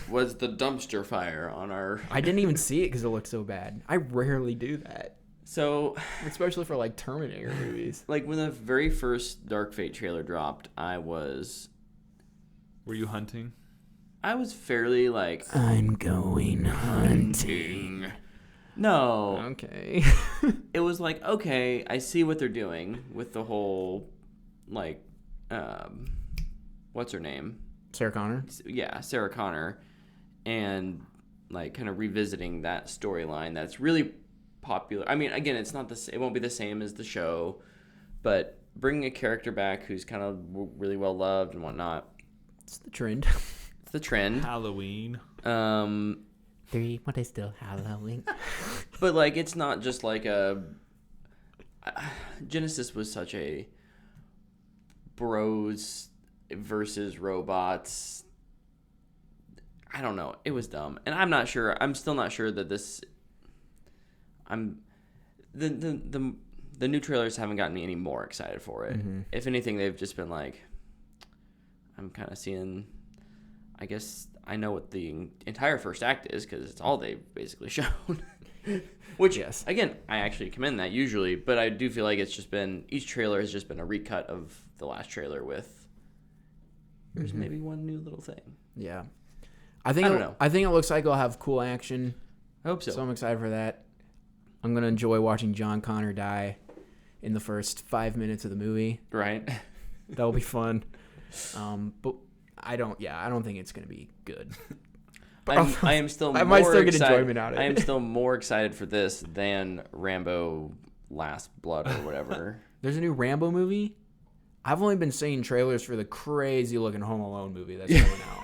B: was the dumpster fire on our...
D: I didn't even see it because it looked so bad. I rarely do that,
B: So,
D: especially for like Terminator movies.
B: like, when the very first Dark Fate trailer dropped, I was
C: Were you hunting?
B: fairly, like...
D: I'm going hunting.
B: No.
D: Okay.
B: It was like, okay, I see what they're doing with the whole, like, what's her name?
D: Sarah Connor.
B: Yeah, Sarah Connor, and like kind of revisiting that storyline that's really popular. I mean, again, it won't be the same as the show, but bringing a character back who's kind of really well loved and whatnot.
D: It's the trend.
B: It's the trend.
C: Halloween.
D: 3, but it's still Halloween.
B: But like, it's not just like a. Genesis was such a bros versus robots. I don't know. It was dumb, and I'm not sure. I'm still not sure that this. The new trailers haven't gotten me any more excited for it.
D: Mm-hmm.
B: If anything, they've just been like, I'm kind of seeing. I guess I know what the entire first act is because it's all they've basically shown. Which,
D: Yes.
B: again, I actually commend that usually, but I do feel like it's just been each trailer has just been a recut of the last trailer with. There's maybe one new little thing.
D: Yeah. I think
B: don't know.
D: I think it looks like it'll have cool action.
B: I hope so.
D: So I'm excited for that. I'm gonna enjoy watching John Connor die in the first 5 minutes of the movie.
B: Right.
D: That'll be fun. But I don't think it's gonna be good.
B: I am still.
D: I might
B: more
D: still get
B: excited-
D: enjoyment out of it.
B: I am still more excited for this than Rambo: Last Blood or whatever.
D: There's a new Rambo movie. I've only been seeing trailers for the crazy looking Home Alone movie that's coming out.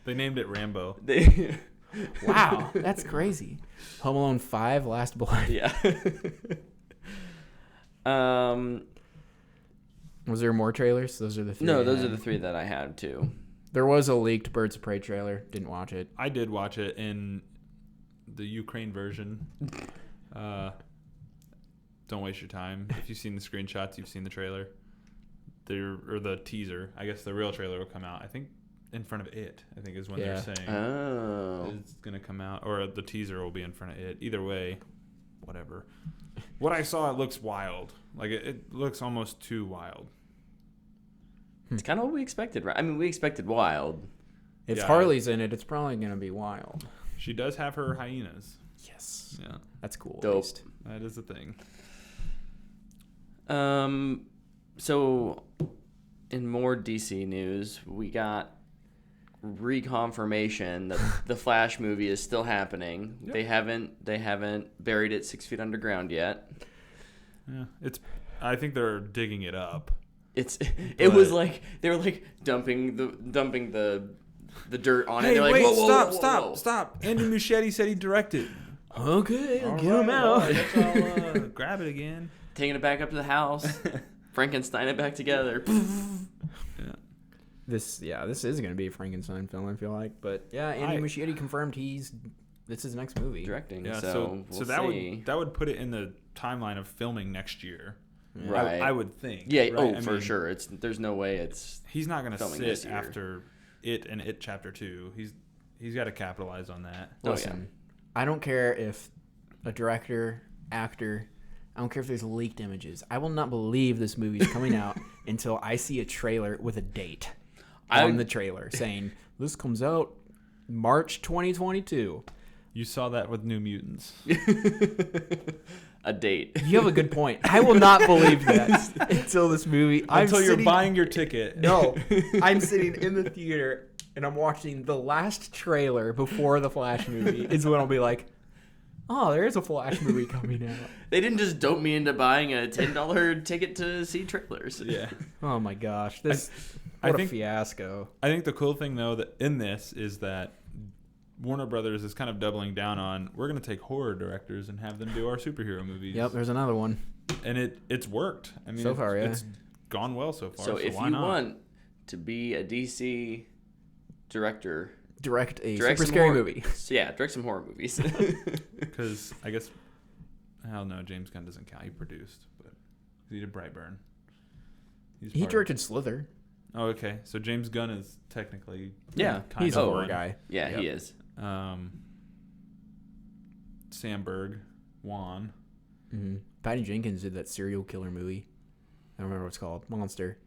C: They named it Rambo.
D: Wow, that's crazy. Home Alone 5, Last Blood.
B: Yeah.
D: Was there more trailers? Those are the three.
B: No,
D: I
B: those
D: had.
B: are the three that I had too.
D: There was a leaked Birds of Prey trailer. Didn't watch it.
C: I did watch it in the Ukraine version. Don't waste your time. If you've seen the screenshots, you've seen the trailer. Or the teaser. I guess the real trailer will come out. I think in front of it. I think is when they're saying it's gonna come out, or the teaser will be in front of it. Either way, whatever. What I saw, it looks wild. Like it looks almost too wild.
B: It's kind of what we expected, right? I mean, we expected wild.
D: If
C: Yeah.
D: Harley's in it, it's probably gonna be wild.
C: She does have her hyenas.
D: Yes,
C: Yeah,
D: that's cool. At
B: Dope.
D: least.
C: that is a thing.
B: So in more DC news, we got reconfirmation that the Flash movie is still happening.
C: Yep.
B: They haven't buried it 6 feet underground yet.
C: Yeah, I think they're digging it up.
B: It was like they were like dumping the dirt on it.
C: Hey,
B: They're like,
C: wait!
B: whoa, whoa,
C: Stop!
B: whoa,
C: Stop!
B: whoa.
C: Stop! Andy Muschietti said he directed.
D: Okay,
C: All
D: get him
C: right,
D: out.
C: well, I guess I'll grab it again.
B: Taking it back up to the house, Frankenstein it back together.
C: Yeah.
D: This is gonna be a Frankenstein film. I feel like, but yeah, Andy Muschietti confirmed this is his next movie.
B: Directing.
C: Yeah.
B: So
C: So
B: we'll
C: that
B: see.
C: would put it in the timeline of filming next year.
D: Yeah.
B: Right.
C: I would think.
B: Yeah.
C: right?
B: Oh,
C: I
B: for
C: mean,
B: sure. There's no way it's.
C: He's not going to
B: filming
C: sit
B: this year.
C: after it and It Chapter 2. He's got to capitalize on that.
B: Oh,
D: Listen, I don't care if a director, actor, I don't care if there's leaked images. I will not believe this movie is coming out until I see a trailer with a date on the trailer saying this comes out March 2022.
C: You saw that with New Mutants.
B: A date.
D: You have a good point. I will not believe that until this movie.
C: Until you're buying your ticket.
D: No, I'm sitting in the theater and I'm watching the last trailer before the Flash movie. Is when I'll be like, oh, there is a Flash movie coming out.
B: They didn't just dope me into buying a $10 ticket to see trailers.
C: Yeah.
D: Oh my gosh, what
C: I
D: a
C: think-
D: fiasco.
C: I think the cool thing, though, that in this is that Warner Brothers is kind of doubling down on, we're going to take horror directors and have them do our superhero movies.
D: Yep, there's another one.
C: And it's worked. I mean,
D: So far, yeah.
C: it's gone well so far.
B: So if
C: why
B: you
C: not?
B: want to be a DC director,
D: Direct
B: direct
D: super
B: some
D: scary
B: horror-
D: movie.
B: So yeah, direct some horror movies.
C: Because I guess, I don't know, James Gunn doesn't count. He produced, but he did Brightburn.
D: He directed Slither.
C: Oh, okay. So James Gunn is technically
B: Yeah,
C: kind
D: He's
C: of
D: a horror
C: one.
D: guy.
B: Yeah,
D: Yep.
B: he is.
C: Sandberg, Juan.
D: Mm-hmm. Patty Jenkins did that serial killer movie. I don't remember what it's called. Monster.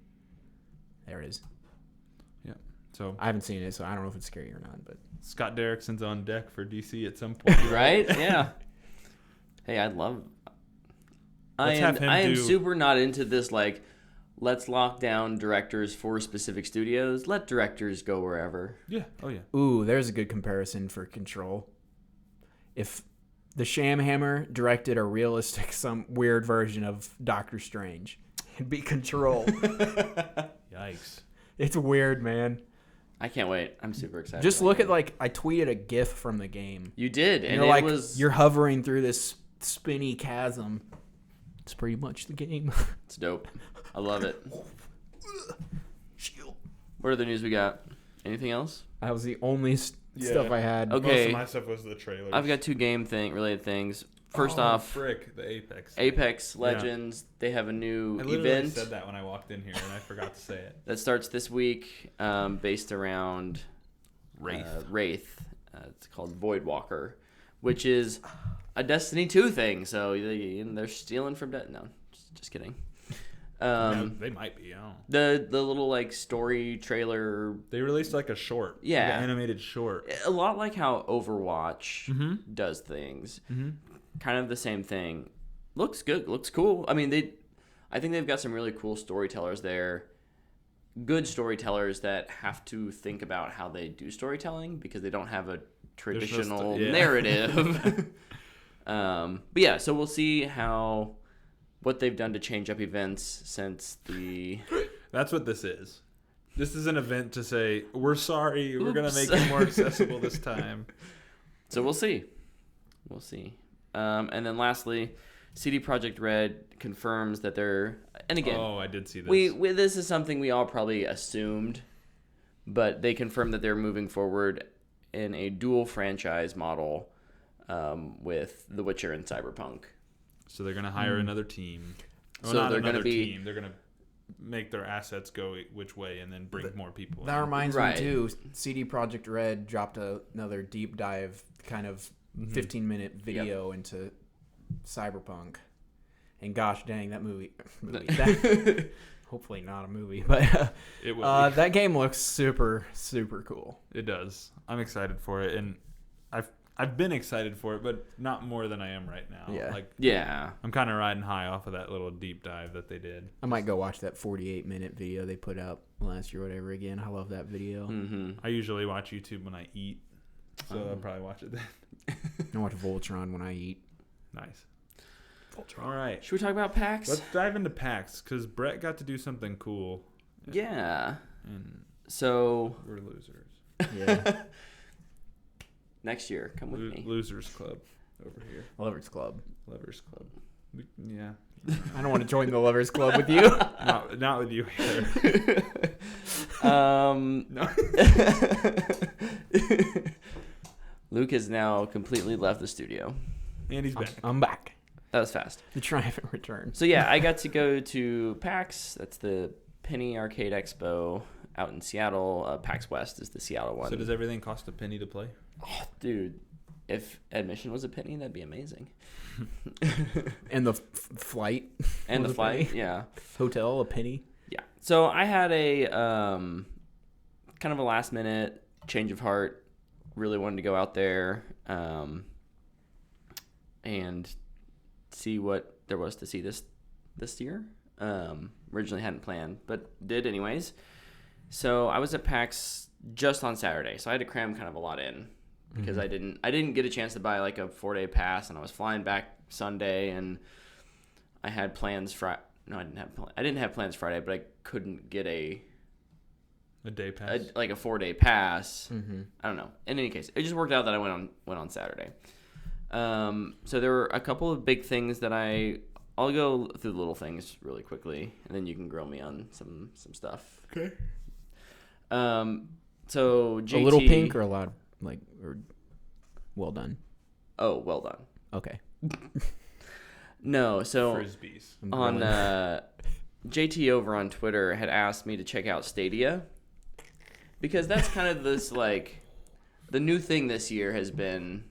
D: There it is.
C: Yeah. So
D: I haven't seen it, so I don't know if it's scary or not. But
C: Scott Derrickson's on deck for DC at some point.
B: Right? Yeah. Hey, I'd love.
C: Let's have him
B: I am
C: do-
B: super not into this. Like, let's lock down directors for specific studios. Let directors go wherever.
C: Yeah. Oh, yeah.
D: ooh, there's a good comparison for Control. If the Shamhammer directed a realistic, some weird version of Doctor Strange, it'd be Control.
C: Yikes.
D: It's weird, man.
B: I can't wait. I'm super excited.
D: Just
B: about
D: look
B: it.
D: at, like, I tweeted a GIF from the game.
B: You did, and
D: You're
B: it
D: like,
B: was.
D: you're hovering through this spinny chasm. It's pretty much the game.
B: It's dope. I love it.
D: Shield.
B: What other news we got? Anything else?
D: That was the only stuff I had.
B: Okay.
C: Most of my stuff was the trailer.
B: I've got two game related things. First off,
C: frick, the Apex.
B: Apex Legends. They have a new
C: I literally
B: event
C: said that when I walked in here, and I forgot to say it.
B: that starts this week, based around
C: Wraith.
B: Wraith. It's called Voidwalker, which is a Destiny 2 thing. So they're stealing from No, just kidding.
C: Yeah, they might be. I don't know.
B: The little like story trailer,
C: They released like a short.
B: Yeah.
C: Like an animated short.
B: a lot like how Overwatch
C: Mm-hmm.
B: does things.
C: Mm-hmm.
B: Kind of the same thing. Looks good. Looks cool. I mean, I think they've got some really cool storytellers there. Good storytellers that have to think about how they do storytelling because they don't have a traditional
C: yeah.
B: narrative. But yeah, so we'll see what they've done to change up events since the.
C: That's what this is. This is an event to say, we're sorry, we're going to
B: Oops.
C: make it more accessible this time.
B: So we'll see. We'll see. And then lastly, CD Projekt Red confirms that they're, and again,
C: I did see this.
B: this is something we all probably assumed, but they confirmed that they're moving forward in a dual franchise model with The Witcher and Cyberpunk.
C: So they're going to hire another team. Well,
B: So
C: not
B: they're
C: another
B: gonna be-
C: team. They're going to make their assets go which way and then bring more people
D: That
C: in.
D: reminds
B: Right.
D: me too. CD Projekt Red dropped another deep dive, kind of 15-minute video into Cyberpunk, and gosh dang, that movie. That, hopefully not a movie, but
C: It will be.
D: that game looks super cool.
C: It does. I'm excited for it, and I've been excited for it, but not more than I am right now.
D: Yeah.
C: Like
B: Yeah.
C: I'm kind of riding high off of that little deep dive that they did.
D: I might go watch that 48-minute video they put out last year, or whatever. Again, I love that video.
B: Mm-hmm.
C: I usually watch YouTube when I eat, so I'll probably watch it then.
D: I watch Voltron when I eat.
C: Nice. All right.
B: Should we talk about PAX?
C: Let's dive into PAX because Brett got to do something cool,
B: Yeah.
C: and
B: So
C: we're losers.
D: Yeah,
B: next year, come with me.
C: Losers Club over here.
D: Lovers Club.
C: Lovers Club. Yeah.
D: I don't want to join the Lovers Club with you.
C: Not with you either.
B: No. Luke has now completely left the studio.
C: And he's back.
D: I'm back.
B: That was fast.
D: The triumphant return.
B: So yeah, I got to go to PAX. That's the Penny Arcade Expo out in Seattle. PAX West is the Seattle one.
C: So does everything cost a penny to play?
B: Oh, dude, if admission was a penny, that'd be amazing.
D: And the flight.
B: And
D: was
B: the
D: a
B: flight,
D: penny.
B: yeah.
D: Hotel, a penny.
B: Yeah. So I had a kind of a last minute change of heart. Really wanted to go out there and see what there was to see this year. Originally hadn't planned, but did anyways. So I was at PAX just on Saturday, so I had to cram kind of a lot in because I didn't get a chance to buy like a 4-day pass, and I was flying back Sunday, and I had plans No, I didn't have plans Friday, but I couldn't get a
C: day pass.
B: like a 4-day pass.
D: Mm-hmm.
B: I don't know. In any case, it just worked out that I went on Saturday. So there were a couple of big things that I'll go through the little things really quickly, and then you can grill me on some stuff.
C: Okay.
B: So JT,
D: A little pink or a lot, or well done.
B: Oh, well done.
D: Okay.
B: No, so
C: Frisbees.
D: I'm
B: on
D: grilling.
B: JT over on Twitter had asked me to check out Stadia because that's kind of this like the new thing this year has been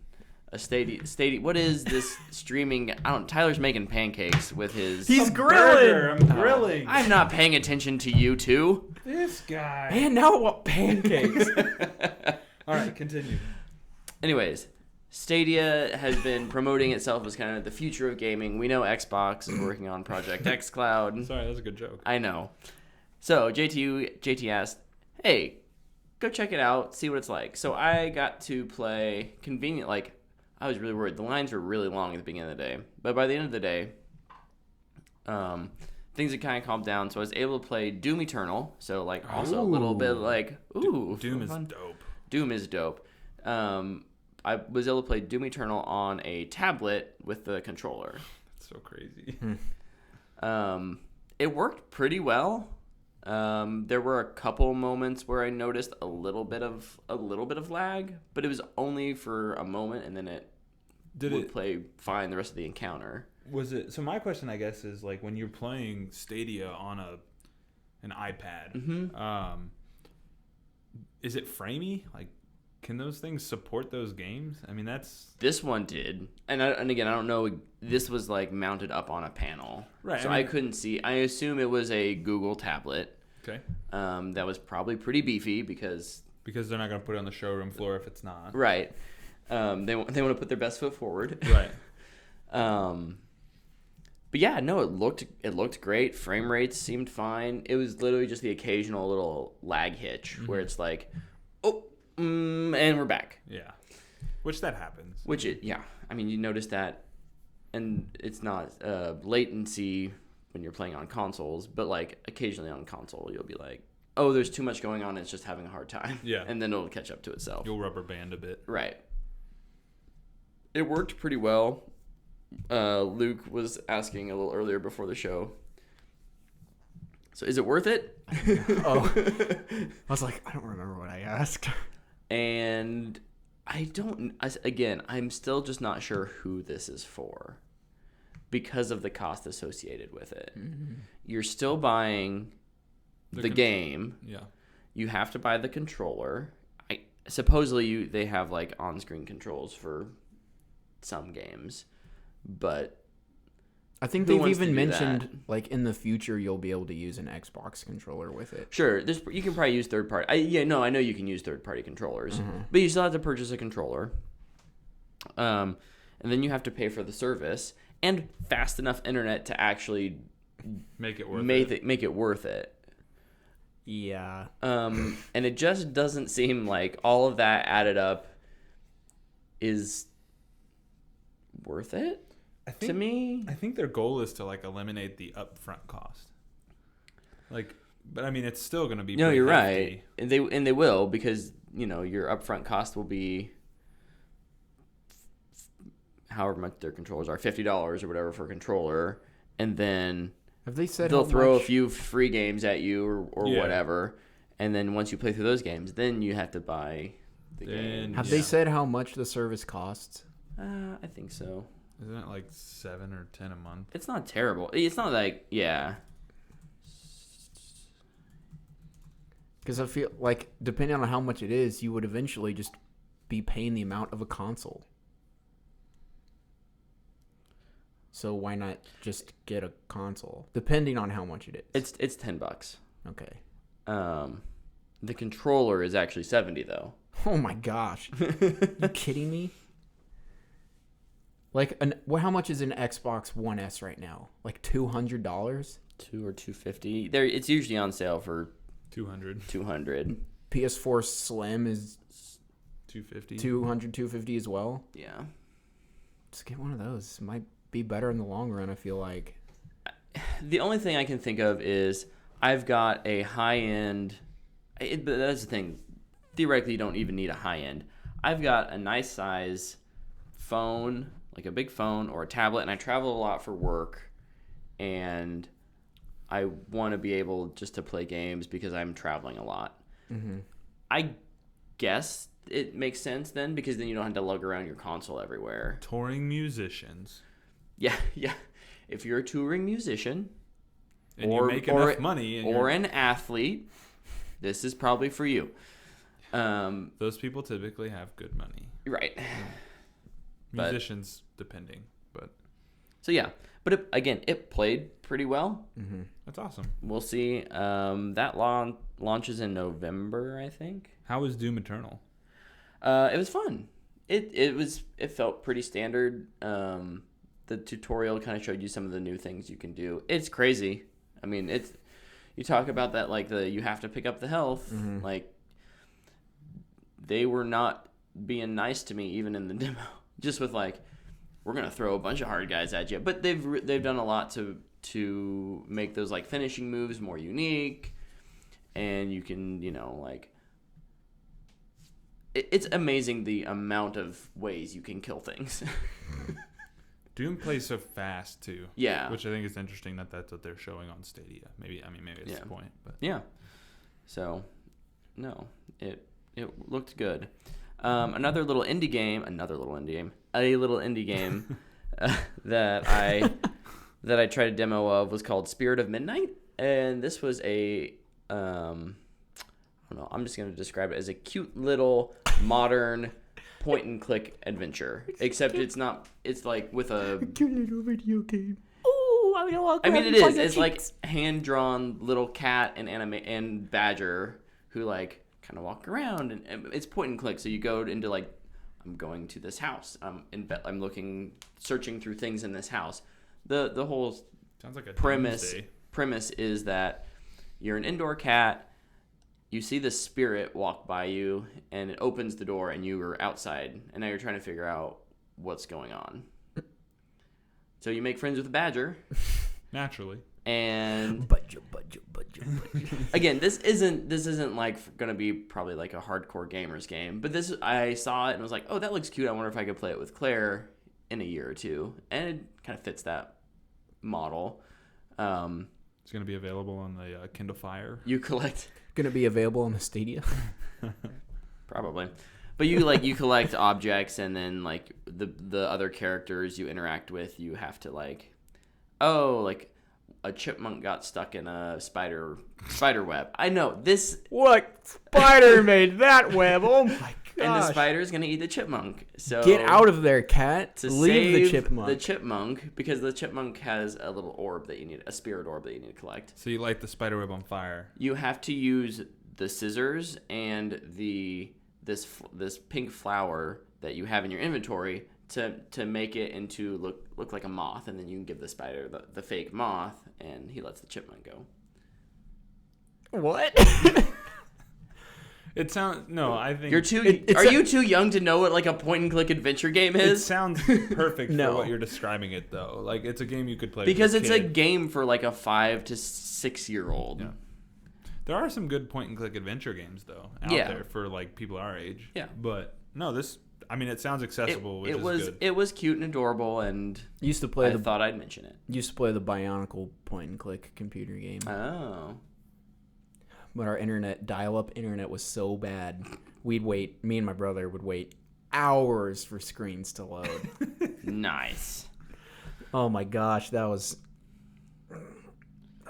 B: a Stadia. What is this streaming? Tyler's making pancakes with his.
D: He's
C: I'm
D: grilling.
C: grilling.
B: I'm not paying attention to you two.
C: This guy.
D: Man, now what pancakes?
C: All right, continue.
B: Anyways, Stadia has been promoting itself as kind of the future of gaming. We know Xbox is working on Project X Cloud.
C: Sorry, that was a good joke.
B: I know. So JT asked, "Hey, go check it out, see what it's like." So I got to play convenient. Like I was really worried. The lines were really long at the beginning of the day, but by the end of the day, things had kind of calmed down. So I was able to play Doom Eternal. So like also a little bit like
C: Doom is
B: fun.
C: dope.
B: Doom is dope. I was able to play Doom Eternal on a tablet with the controller.
C: That's so crazy.
B: It worked pretty well. There were a couple moments where I noticed a little bit of lag, but it was only for a moment, and then it would play fine the rest of the encounter.
C: Was it? So my question, I guess, is like when you're playing Stadia on an iPad,
B: Mm-hmm.
C: Is it framey? Like, can those things support those games? I mean, that's
B: This one did, and again, I don't know. This was like mounted up on a panel,
C: Right,
B: So
C: I
B: I
C: mean-
B: couldn't see. I assume it was a Google tablet.
C: okay.
B: That was probably pretty beefy because
C: Because they're not going to put it on the showroom floor if it's not.
B: right. They want to put their best foot forward.
C: Right.
B: But yeah, no, it looked great. Frame rates seemed fine. It was literally just the occasional little lag hitch where it's like, and we're back.
C: Yeah. Which that happens.
B: I mean, you notice that, and it's not latency when you're playing on consoles, but like occasionally on console, you'll be like, oh, there's too much going on. It's just having a hard time.
C: Yeah.
B: And then it'll catch up to itself.
C: You'll rubber band a bit.
B: Right. It worked pretty well. Luke was asking a little earlier before the show. So is it worth it?
D: Oh. I was like, I don't remember what I asked.
B: And I'm still just not sure who this is for because of the cost associated with it. Mm-hmm. You're still buying the game.
C: Yeah.
B: You have to buy the controller. Supposedly they have like on-screen controls for some games, but
D: I think they've even mentioned like in the future you'll be able to use an Xbox controller with it.
B: Sure, you can probably use third party. I know you can use third party controllers, but you still have to purchase a controller. And then you have to pay for the service and fast enough internet to actually
C: make it worth it.
D: Yeah.
B: And it just doesn't seem like all of that added up is worth it. To me,
C: I think their goal is to like eliminate the upfront cost. Like, but I mean, it's still going to be.
B: No, you're
C: hefty.
B: right, and they will, because your upfront cost will be however much their controllers are, $50 or whatever for a controller, and then
D: have they said
B: they'll throw a few free games at you or
C: yeah.
B: whatever, and then once you play through those games, then you have to buy the game.
D: Have they said how much the service costs?
B: I think so.
C: Isn't it like $7 or $10 a month?
B: It's not terrible. It's not like, yeah.
D: Because I feel like depending on how much it is, you would eventually just be paying the amount of a console. So why not just get a console? Depending on how much it is.
B: It's $10.
D: Okay.
B: The controller is actually $70 though.
D: Oh my gosh. You kidding me? Like, how much is an Xbox One S right now? Like $200?
B: $200 or $250. It's usually on sale for
C: $200.
D: PS4 Slim is
C: $250.
D: $250 as well.
B: Yeah.
D: Just get one of those. Might be better in the long run, I feel like.
B: The only thing I can think of is I've got a high-end... But that's the thing. Theoretically, you don't even need a high-end. I've got a nice size phone, like a big phone or a tablet, and I travel a lot for work, and I want to be able just to play games because I'm traveling a lot. Mm-hmm. I guess it makes sense then, because then you don't have to lug around your console everywhere.
C: Touring musicians.
B: Yeah. If you're a touring musician,
C: and you make enough money,
B: or an athlete, this is probably for you.
C: Those people typically have good money.
B: Right.
C: Musicians, depending, but
B: so yeah. But it played pretty well.
C: Mm-hmm. That's awesome.
B: We'll see. That launches in November, I think.
C: How was Doom Eternal?
B: It was fun. It felt pretty standard. The tutorial kind of showed you some of the new things you can do. It's crazy. I mean, you talk about that, like you have to pick up the health. Mm-hmm. Like, they were not being nice to me even in the demo. Just with like, we're gonna throw a bunch of hard guys at you, but they've done a lot to make those like finishing moves more unique, and you can it's amazing the amount of ways you can kill things.
C: Doom plays so fast too.
B: Yeah,
C: which I think is interesting that's what they're showing on Stadia. Maybe it's the point, but
B: yeah. So, no, it looked good. Another little indie game that I tried a demo of was called Spirit of Midnight, and this was I don't know, I'm just going to describe it as a cute little modern point and click adventure, except it's like with a
D: cute little video game.
B: I mean, it is. It's like hand-drawn little cat and badger who like kind of walk around, and it's point and click. So you go into like, I'm going to this house. I'm searching through things in this house. The whole
C: sounds like a
B: premise is that you're an indoor cat. You see the spirit walk by you, and it opens the door, and you are outside, and now you're trying to figure out what's going on. So you make friends with the badger.
C: Naturally.
B: And
D: Budget.
B: again, this isn't like gonna be probably like a hardcore gamers game, but this I saw it and was like, oh, that looks cute. I wonder if I could play it with Claire in a year or two, and it kind of fits that model.
C: It's going to be available on the Kindle Fire.
B: You collect
D: Going to be available on the Stadia.
B: probably, but you collect objects, and then like the other characters you interact with, you have to like, oh, like a chipmunk got stuck in a spider web. I know this.
D: What spider made that web? Oh my gosh!
B: And the spider's gonna eat the chipmunk. So
D: Get out of there, cat.
B: to
D: Leave the
B: save
D: chipmunk.
B: the chipmunk, because the chipmunk has a little orb that you need, a spirit orb that you need to collect.
C: So you light the spider web on fire.
B: You have to use the scissors and this pink flower that you have in your inventory to make it into look like a moth, and then you can give the spider the fake moth, and he lets the chipmunk go.
D: What?
C: It sounds I think
B: You're too. Are you too young to know what like a point and click adventure game
C: It
B: is?
C: sounds perfect
D: No.
C: for what you're describing it though. Like it's a game you could play
B: Because
C: with
B: it's
C: your
B: a
C: kid.
B: game for like a 5 to 6 year old.
C: Yeah. There are some good point and click adventure games though out
B: Yeah.
C: there for like people our age.
B: Yeah.
C: But no, it sounds accessible, which is good.
B: It was cute and adorable, and
D: Used to play
B: I thought I'd mention it.
D: the Bionicle point and click computer game.
B: Oh.
D: But our dial-up internet was so bad. Me and my brother would wait hours for screens to load.
B: Nice.
D: Oh my gosh, that was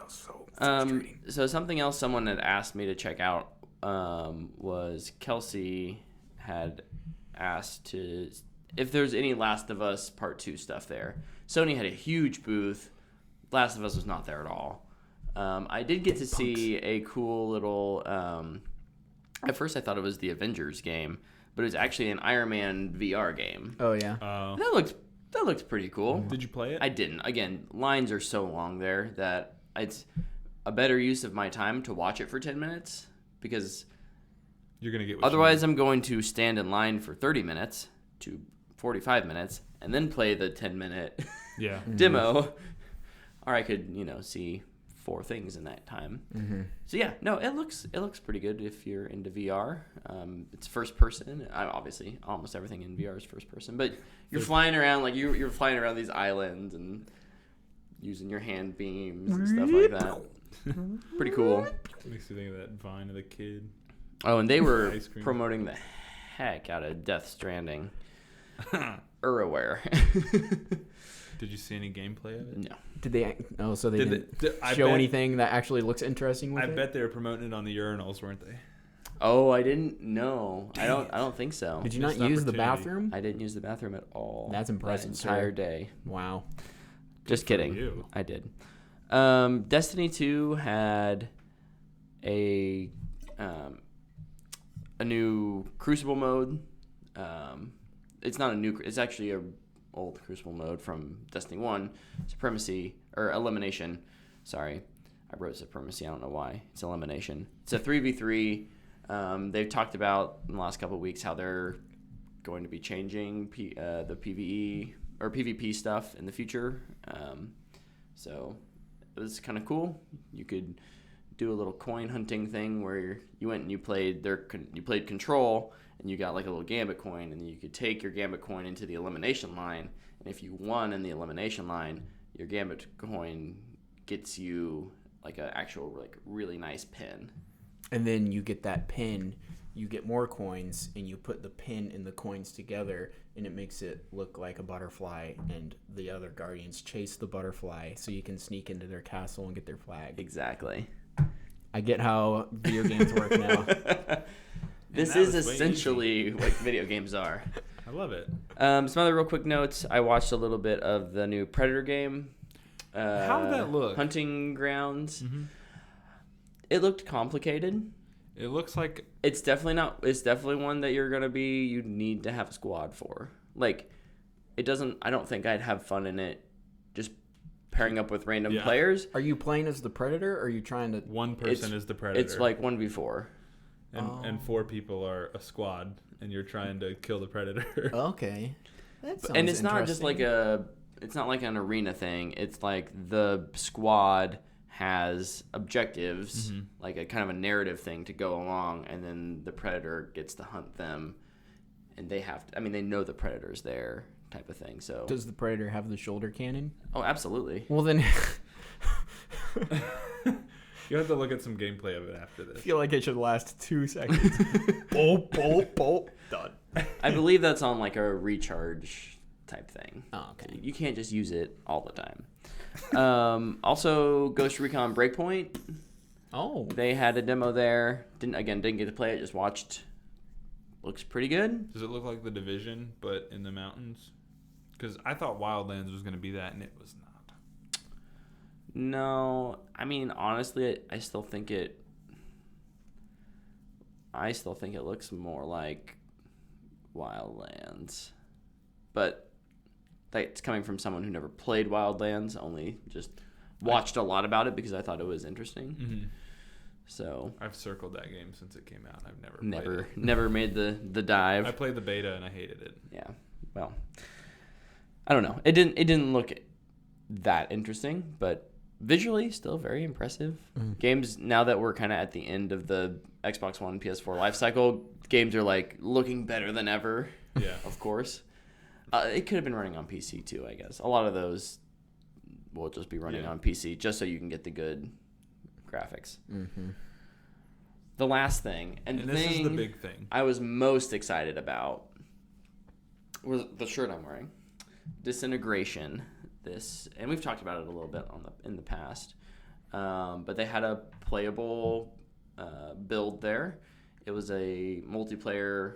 D: so frustrating.
B: So something else someone had asked me to check out was Kelsey had asked if there's any Last of Us Part 2 stuff there. Sony had a huge booth. Last of Us was not there at all. I did get to see a cool little... at first I thought it was the Avengers game, but it was actually an Iron Man VR game.
D: Oh yeah.
B: That looked pretty cool.
C: Did you play it?
B: I didn't. Again, lines are so long there that it's a better use of my time to watch it for 10 minutes, because
C: You're gonna get what
B: otherwise
C: you
B: I'm going to stand in line for 30 minutes to 45 minutes and then play the 10-minute
C: need. Yeah.
B: demo, or I could, see 4 things in that time.
D: Mm-hmm.
B: So yeah, no, it looks pretty good if you're into VR. It's first person. Obviously, almost everything in VR is first person, but you're flying around like you're flying around these islands and using your hand beams and stuff like that. Pretty cool.
C: Makes you think of that Vine of the kid.
B: Oh, and they were
C: Ice cream.
B: promoting the heck out of Death Stranding. Erroware.
C: Did you see any gameplay of it?
B: No.
D: Did they? Oh, so they didn't
C: I
D: show
C: bet-
D: anything that actually looks interesting with
C: I
D: it?
C: bet they were promoting it on the urinals, weren't they?
B: Oh, I didn't know. I don't think so.
D: Did you not
C: Missed
D: use the
C: opportunity.
D: bathroom?
B: I didn't use the bathroom at all.
D: That's impressive,
B: That entire
D: sir.
B: day.
D: Wow.
B: Just
C: for
B: kidding.
C: you.
B: I did. Destiny 2 had a new Crucible mode. It's not a new. It's actually a old Crucible mode from Destiny 1. Supremacy or Elimination. Sorry, I wrote Supremacy. I don't know why. It's Elimination. It's a 3v3. They've talked about in the last couple of weeks how they're going to be changing the PvE or PvP stuff in the future. So it was kind of cool. You could do a little coin hunting thing where you went and you played Control, and you got like a little Gambit coin, and you could take your Gambit coin into the elimination line, and if you won in the elimination line, your Gambit coin gets you like an actual like really nice pin.
D: And then you get that pin, you get more coins, and you put the pin and the coins together, and it makes it look like a butterfly, and the other guardians chase the butterfly so you can sneak into their castle and get their flag.
B: Exactly.
D: I get how video games work now.
B: This
C: that
B: is
C: was way
B: essentially what video games are.
C: I love it.
B: Some other real quick notes. I watched a little bit of the new Predator game.
C: How did that look?
B: Hunting Grounds.
C: Mm-hmm.
B: It looked complicated.
C: It looks like
B: It's definitely not. It's definitely one that you need to have a squad for. Like, it doesn't. I don't think I'd have fun in it just pairing up with random
C: Yeah.
B: players.
D: Are you playing as the predator, or are you trying to...
C: one person is the predator.
B: It's like 1v4.
C: and 4 people are a squad, and you're trying to kill the predator.
D: Okay. That sounds
B: And it's not just like
D: interesting.
B: it's not like an arena thing. It's like the squad has objectives, like a kind of a narrative thing to go along, and then the predator gets to hunt them, and they have to, I mean, they know the predator's there, type of thing. So
D: Does the predator have the shoulder cannon?
B: oh, absolutely.
D: Well, then
C: You have to look at some gameplay of it after
D: I
C: this.
D: feel like it should last 2 seconds. Bolt, bolt, bolt. Done.
B: I believe that's on like a recharge type thing.
D: Oh, okay.
B: You can't just use it all the time. Also, Ghost Recon Breakpoint.
D: Oh.
B: They had a demo there. Didn't get to play it. Just watched. Looks pretty good.
C: Does it look like The Division, but in the mountains? Because I thought Wildlands was going to be that, and it was not.
B: No, I mean honestly, I still think it looks more like Wildlands, but that's coming from someone who never played Wildlands, only just watched a lot about it because I thought it was interesting.
C: Mm-hmm.
B: So
C: I've circled that game since it came out. I've never played it.
B: never made the dive.
C: I played the beta and I hated it.
B: Yeah, well, I don't know. It didn't look that interesting, but visually still very impressive. Games, now that we're kind of at the end of the Xbox One PS4 life cycle, games are like looking better than ever.
C: Yeah.
B: Of course. It could have been running on PC too, I guess. A lot of those will just be running on PC just so you can get the good graphics. The last thing, and
C: this is the big thing.
B: I was most excited about was the shirt I'm wearing. Disintegration. And we've talked about it a little bit in the past, but they had a playable build there. It was a multiplayer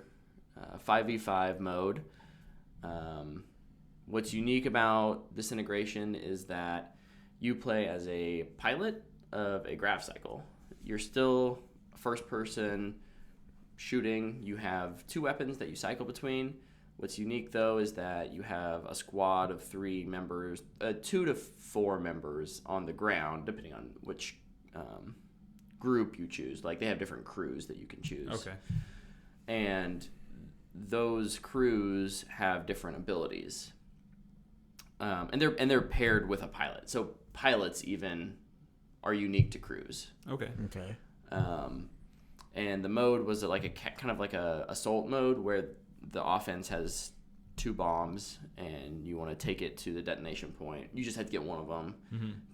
B: 5v5 mode. What's unique about Disintegration is that you play as a pilot of a grav cycle. You're still first person shooting. You have 2 weapons that you cycle between. What's unique, though, is that you have a squad of 3 members, 2 to 4 members on the ground, depending on which group you choose. Like, they have different crews that you can choose.
C: Okay.
B: And those crews have different abilities. And they're paired with a pilot. So pilots even are unique to crews.
C: Okay.
D: Okay.
B: And the mode was like kind of like a assault mode where the offense has 2 bombs and you want to take it to the detonation point. You just have to get one of them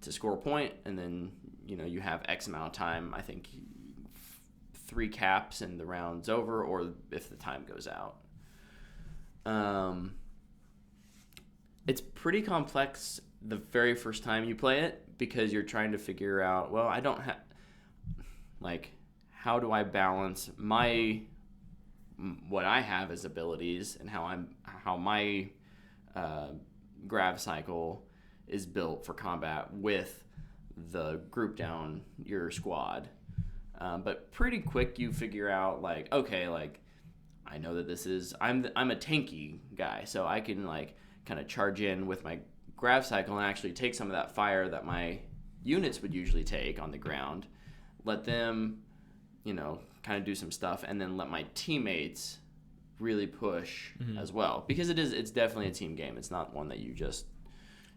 B: to score a point, and then you have X amount of time. I think 3 caps and the round's over, or if the time goes out. It's pretty complex the very first time you play it because you're trying to figure out, well, I don't have, like, how do I balance what I have as abilities and how my grav cycle is built for combat with the group down your squad. But pretty quick you figure out, like, okay, like, I know that I'm a tanky guy, so I can like kind of charge in with my grav cycle and actually take some of that fire that my units would usually take on the ground, let them kind of do some stuff, and then let my teammates really push as well, because it's definitely a team game. It's not one that you just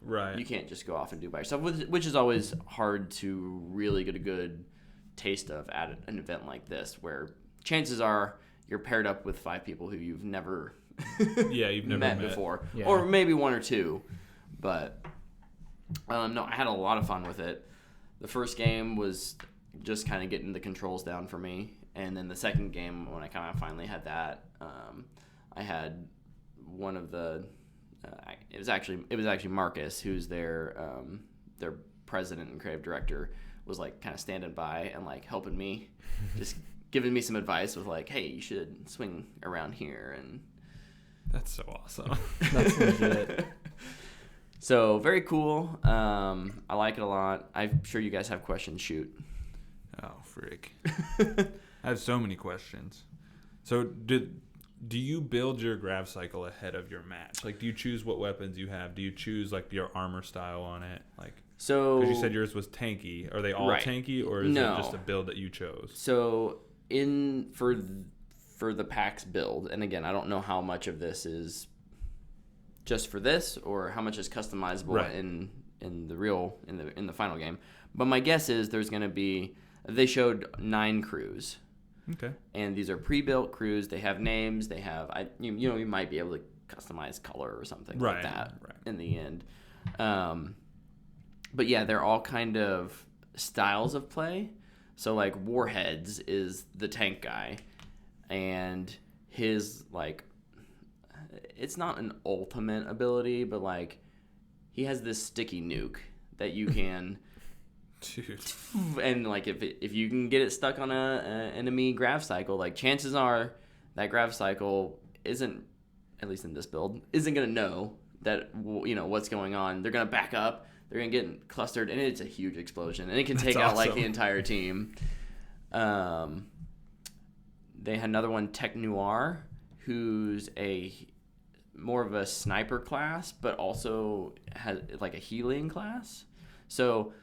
B: you can't just go off and do by yourself, which is always hard to really get a good taste of at an event like this, where chances are you're paired up with 5 people who you've never met before, or maybe 1 or 2. But no, I had a lot of fun with it. The first game was just kind of getting the controls down for me, and then the second game, when I kind of finally had that, I had one of the it was actually Marcus, who's their president and creative director, was like kind of standing by and like helping me, just giving me some advice with like, hey, you should swing around here. And
C: that's so awesome.
D: That's legit.
B: So very cool. I like it a lot. I'm sure you guys have questions. Shoot.
C: Oh, frick. I have so many questions. So do you build your grav cycle ahead of your match? Like, do you choose what weapons you have? Do you choose like your armor style on it? Like,
B: so
C: because you said yours was tanky. Are they all tanky, or is it just a build that you chose?
B: So for the PAX build, and again, I don't know how much of this is just for this, or how much is customizable
C: Right.
B: in the final game. But my guess is there's going to be. They showed 9 crews.
C: Okay.
B: And these are pre-built crews. They have names. They have you might be able to customize color or something like that in the end. But yeah, they're all kind of styles of play. So like Warheads is the tank guy, and his like it's not an ultimate ability, but like he has this sticky nuke that you can.
C: Dude.
B: And like if you can get it stuck on a enemy grav cycle, like chances are that grav cycle isn't, at least in this build, isn't gonna know that what's going on. They're gonna back up. They're gonna get clustered, and it's a huge explosion, and it can take out like the entire team. They had another one, Tech Noir, who's more of a sniper class, but also has like a healing class. So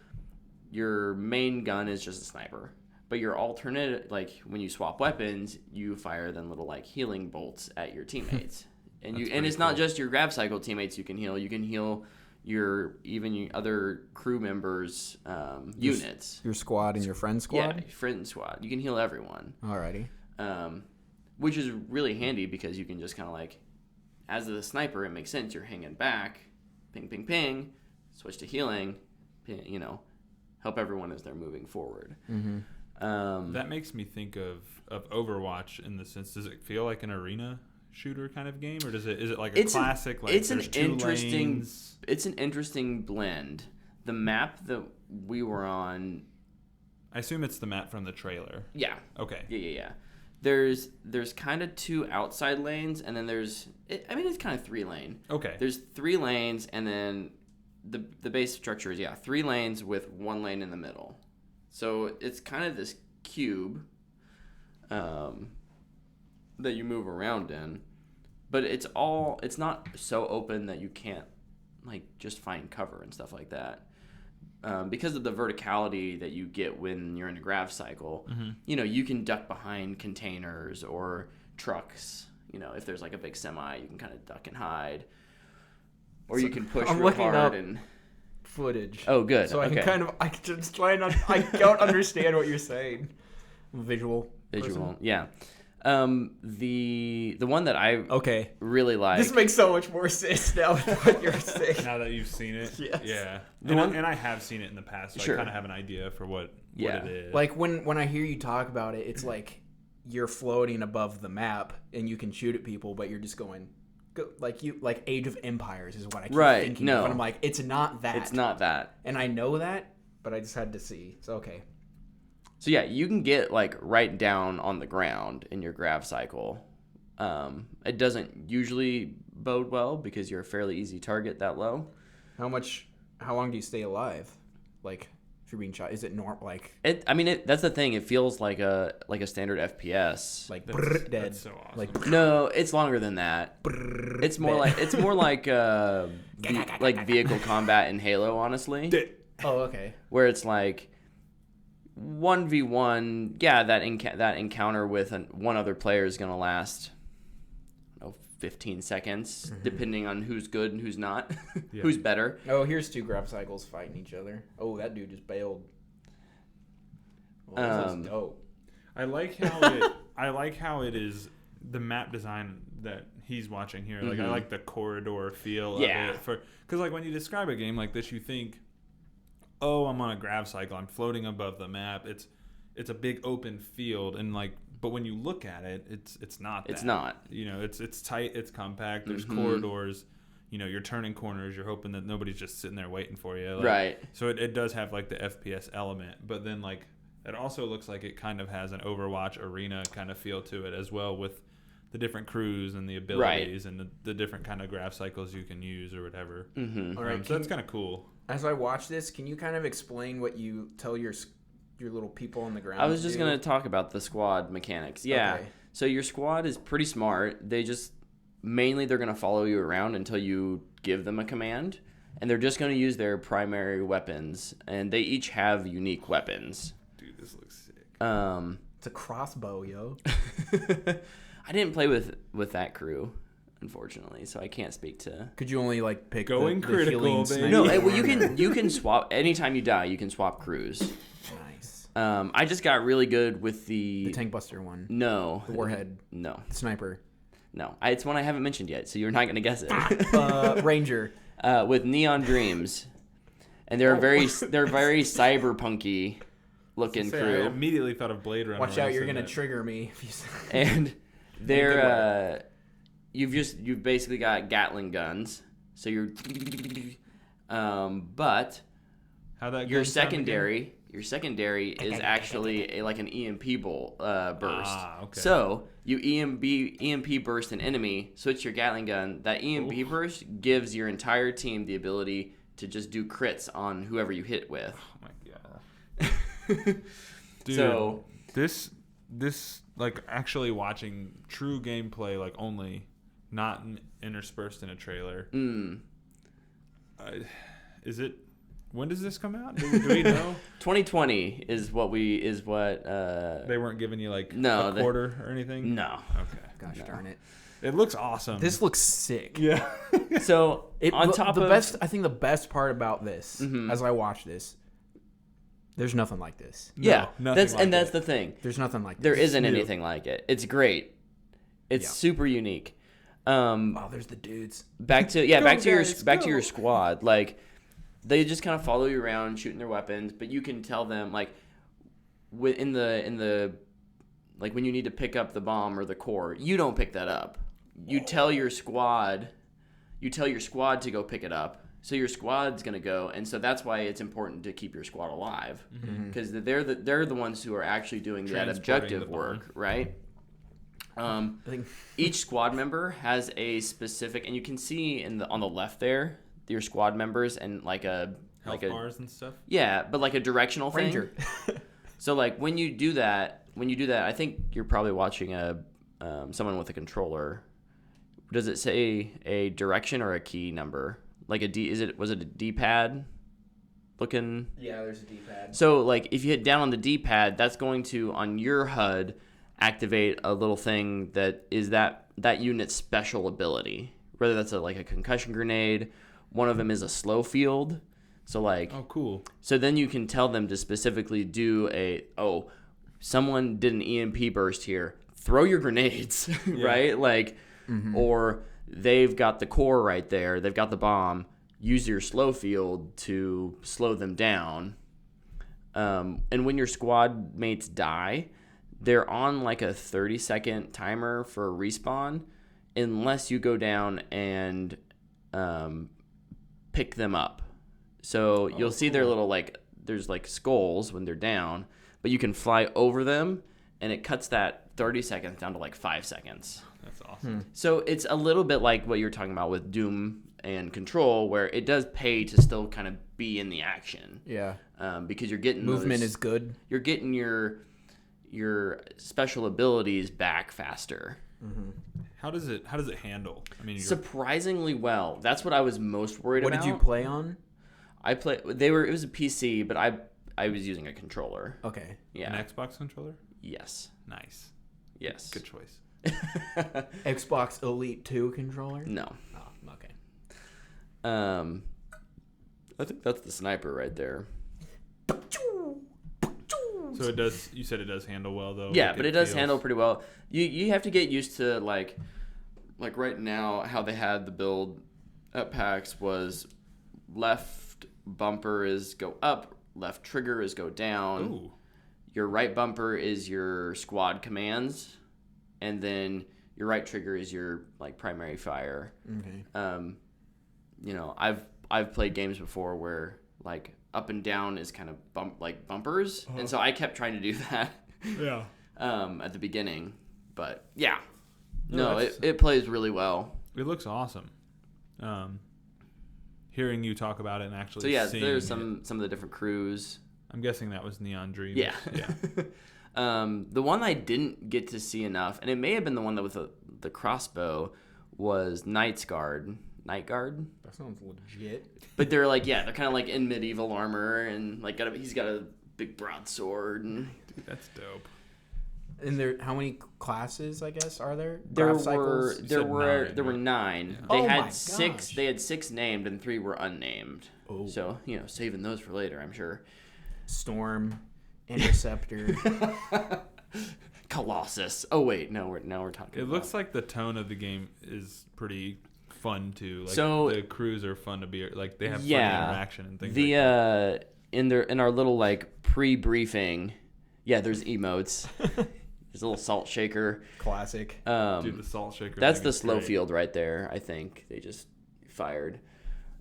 B: your main gun is just a sniper, but your alternate, like when you swap weapons, you fire then little like healing bolts at your teammates, and it's not just your grav cycle teammates you can heal. You can heal your other crew members' units,
D: Your squad and your friend squad.
B: Yeah, friend squad. You can heal everyone.
D: Alrighty.
B: Which is really handy because you can just kind of like, as the sniper, it makes sense. You're hanging back, ping, ping, ping, switch to healing, help everyone as they're moving forward.
D: Mm-hmm.
C: That makes me think of Overwatch in the sense, does it feel like an arena shooter kind of game, or is it like a classic? Like
B: it's an
C: there's 2
B: interesting.
C: lanes?
B: It's an interesting blend. The map that we were on.
C: I assume it's the map from the trailer.
B: Yeah.
C: Okay.
B: Yeah. There's kind of 2 outside lanes, and then it's kind of 3 lane.
C: Okay.
B: There's 3 lanes, and then the base structure is 3 lanes with 1 lane in the middle. So it's kind of this cube that you move around in, but it's not so open that you can't like just find cover and stuff like that. Because of the verticality that you get when you're in a grav cycle, you can duck behind containers or trucks. If there's like a big semi, you can kind of duck and hide. Or you can push real hard and
D: footage.
B: Oh, good.
D: So I
B: okay.
D: I can just try and I don't understand what you're saying. Visual.
B: Person. Yeah. The one that I really like.
D: This makes so much more sense now with what you're saying.
C: Now that you've seen it.
D: Yes.
C: Yeah. And I have seen it in the past, so
B: Sure.
C: I kind of have an idea for what it is.
D: Like when I hear you talk about it, it's like you're floating above the map and you can shoot at people, but you're just going like Age of Empires is what I keep thinking of. And I'm like, it's not that.
B: It's not that.
D: And I know that, but I just had to see. So okay.
B: So yeah, you can get like right down on the ground in your grav cycle. It doesn't usually bode well because you're a fairly easy target that low.
D: How long do you stay alive? Like if you're being shot, is it normal? Like
B: that's the thing. It feels like a standard FPS.
D: like
C: That's
D: dead.
C: so awesome.
D: Like
B: No, it's longer than that. It's more like like vehicle combat in Halo, honestly.
D: oh okay.
B: Where it's like 1v1, that encounter with one other player is going to last 15 seconds, depending on who's good and who's not, who's better.
D: Oh, here's 2 grav cycles fighting each other. Oh, that dude just bailed. Well, this is dope.
C: I like how it is the map design that he's watching here. Like I like the corridor feel of it because like when you describe a game like this, you think, oh, I'm on a grav cycle. I'm floating above the map. It's a big open field, and like, but when you look at it, it's not.
B: It's not.
C: It's tight. It's compact. There's corridors. You're turning corners. You're hoping that nobody's just sitting there waiting for you. Like,
B: right.
C: So it does have like the FPS element, but then like it also looks like it kind of has an Overwatch arena kind of feel to it as well, with the different crews and the abilities and the different kind of grav cycles you can use or whatever.
D: All right,
C: so that's kind of cool.
D: As I watch this, can you kind of explain what you tell your little people on the ground?
B: I was just going to talk about the squad mechanics. Yeah.
D: Okay.
B: So your squad is pretty smart. They're going to follow you around until you give them a command, and they're just going to use their primary weapons, and they each have unique weapons.
C: Dude, this looks sick.
D: It's a crossbow, yo.
B: I didn't play with that crew. unfortunately, so I can't speak to.
D: Could you only like pick
C: Going
D: the
C: critical,
D: healing
C: baby.
D: sniper?
B: No, well you can swap anytime you die. You can swap crews.
D: Nice.
B: I just got really good with
D: The tank buster one.
B: No.
D: The warhead.
B: No.
D: The sniper.
B: No. It's one I haven't mentioned yet, so you're not gonna guess it.
D: Ranger.
B: With Neon Dreams, and they're very cyberpunky looking
C: I
B: crew,
C: immediately thought of Blade Runner.
D: Watch
C: when I
D: out, you're
C: said
D: gonna
C: that.
D: trigger me.
B: and they're you've basically got Gatling guns, so you're but
C: How that
B: your
C: goes down
B: secondary is actually like an EMP burst.
C: Ah, okay.
B: So you EMP burst an enemy, switch your Gatling gun. That EMP burst gives your entire team the ability to just do crits on whoever you hit with.
C: Oh my god. Dude,
B: So
C: this like actually watching true gameplay, like only not interspersed in a trailer. Is it? When does this come out? Do we know?
B: 2020 is what
C: They weren't giving you like a quarter or anything.
B: No.
C: Okay.
D: Gosh darn it.
C: It looks awesome.
D: This looks sick.
C: Yeah.
B: So on top of
D: best, I think the best part about this,
B: Mm-hmm.
D: as I watch this, there's nothing like this.
B: yeah,
C: nothing like
B: that's
C: it.
B: the thing.
D: There's nothing like
B: There
D: this.
B: isn't anything like it. It's great. It's
D: Yeah.
B: super unique.
D: Oh, there's the dudes.
B: Back to your
C: go.
B: squad. Like they just kind of follow you around shooting their weapons, but you can tell them like in the like when you need to pick up the bomb or the core, you don't pick that up. You tell your squad to go pick it up. So your squad's gonna go, and so that's why it's important to keep your squad alive, because they're the ones who are actually doing that
C: Transporting
B: objective
C: the bomb.
B: work, right?
D: I think
B: Each squad member has a specific, and you can see on the left there your squad members and like a
C: Bars and stuff.
B: yeah, but like a directional thing.
D: Ranger.
B: So like when you do that, I think you're probably watching someone with a controller. Does it say a direction or a key number? Like was it a D-pad looking?
D: Yeah, there's a D-pad.
B: So like if you hit down on the D-pad, that's going to on your HUD activate a little thing that is that unit's special ability. Whether that's like a concussion grenade, one of them is a slow field. So like
C: Oh, cool.
B: so then you can tell them to specifically do someone did an EMP burst here. Throw your grenades, right? Like or they've got the core right there. They've got the bomb. Use your slow field to slow them down. And when your squad mates die, they're on like a 30-second timer for a respawn unless you go down and pick them up. So you'll see their little there's like skulls when they're down, but you can fly over them and it cuts that 30 seconds down to like 5 seconds.
C: That's awesome.
B: So it's a little bit like what you're talking about with Doom and Control, where it does pay to still kind of be in the action.
D: Yeah.
B: Because you're getting
D: Movement is good.
B: You're getting your special abilities back faster.
C: How does it handle? I mean,
B: Surprisingly well. That's what I was most worried
D: What
B: about.
D: did you play on?
B: It was a PC, but I was using a controller.
D: Okay.
B: Yeah.
C: an Xbox controller?
B: Yes.
C: Nice.
B: Yes.
C: Good choice.
D: Xbox Elite 2 controller?
B: No.
D: Oh, okay.
B: I think that's the sniper right there.
C: So it does. You said it does handle well though.
B: Yeah,
C: Like,
B: but it does
C: feels-
B: handle pretty well. You have to get used to like right now how they had the build at PAX was left bumper is go up, left trigger is go down.
C: Ooh. Your
B: Your right bumper is your squad commands, and then your right trigger is your like primary fire.
D: Okay.
B: I've played games before where like up and down is kind of bumpers, and so I kept trying to do that
C: Yeah.
B: at the beginning. But yeah,
C: No,
B: no,
C: that's-
B: it plays really well.
C: It looks awesome. Hearing you talk about it and actually
B: So yeah,
C: seeing
B: there's
C: it,
B: some of the different crews.
C: I'm guessing that was Neon Dreams.
B: Yeah.
C: Yeah.
B: The one I didn't get to see enough, and it may have been the one that with the crossbow, was Night Guard.
D: That sounds legit.
B: But they're like, yeah, they're kind of like in medieval armor, and like he's got a big broadsword, and
C: Dude, that's dope.
D: And how many classes, I guess, are there?
B: There
D: Craft cycles?
B: there were
C: nine,
B: there were
C: right?
B: 9.
C: Yeah.
B: They
D: Oh my
B: had 6.
D: gosh.
B: They had 6 named and 3 were unnamed.
D: Oh.
B: So saving those for later, I'm sure.
D: Storm, Interceptor.
B: Colossus. Oh wait, no, we're talking.
C: It looks like the tone of the game is pretty fun too. Like
B: So-
C: the crews are fun to be like they have
B: Yeah.
C: funny interaction and things.
B: The
C: like that.
B: in our little like pre-briefing, there's emotes. There's a little salt shaker.
D: Classic.
C: Dude, the salt shaker.
B: That's
C: thing
B: the
C: is
B: slow
C: great.
B: field right there. I think they just fired.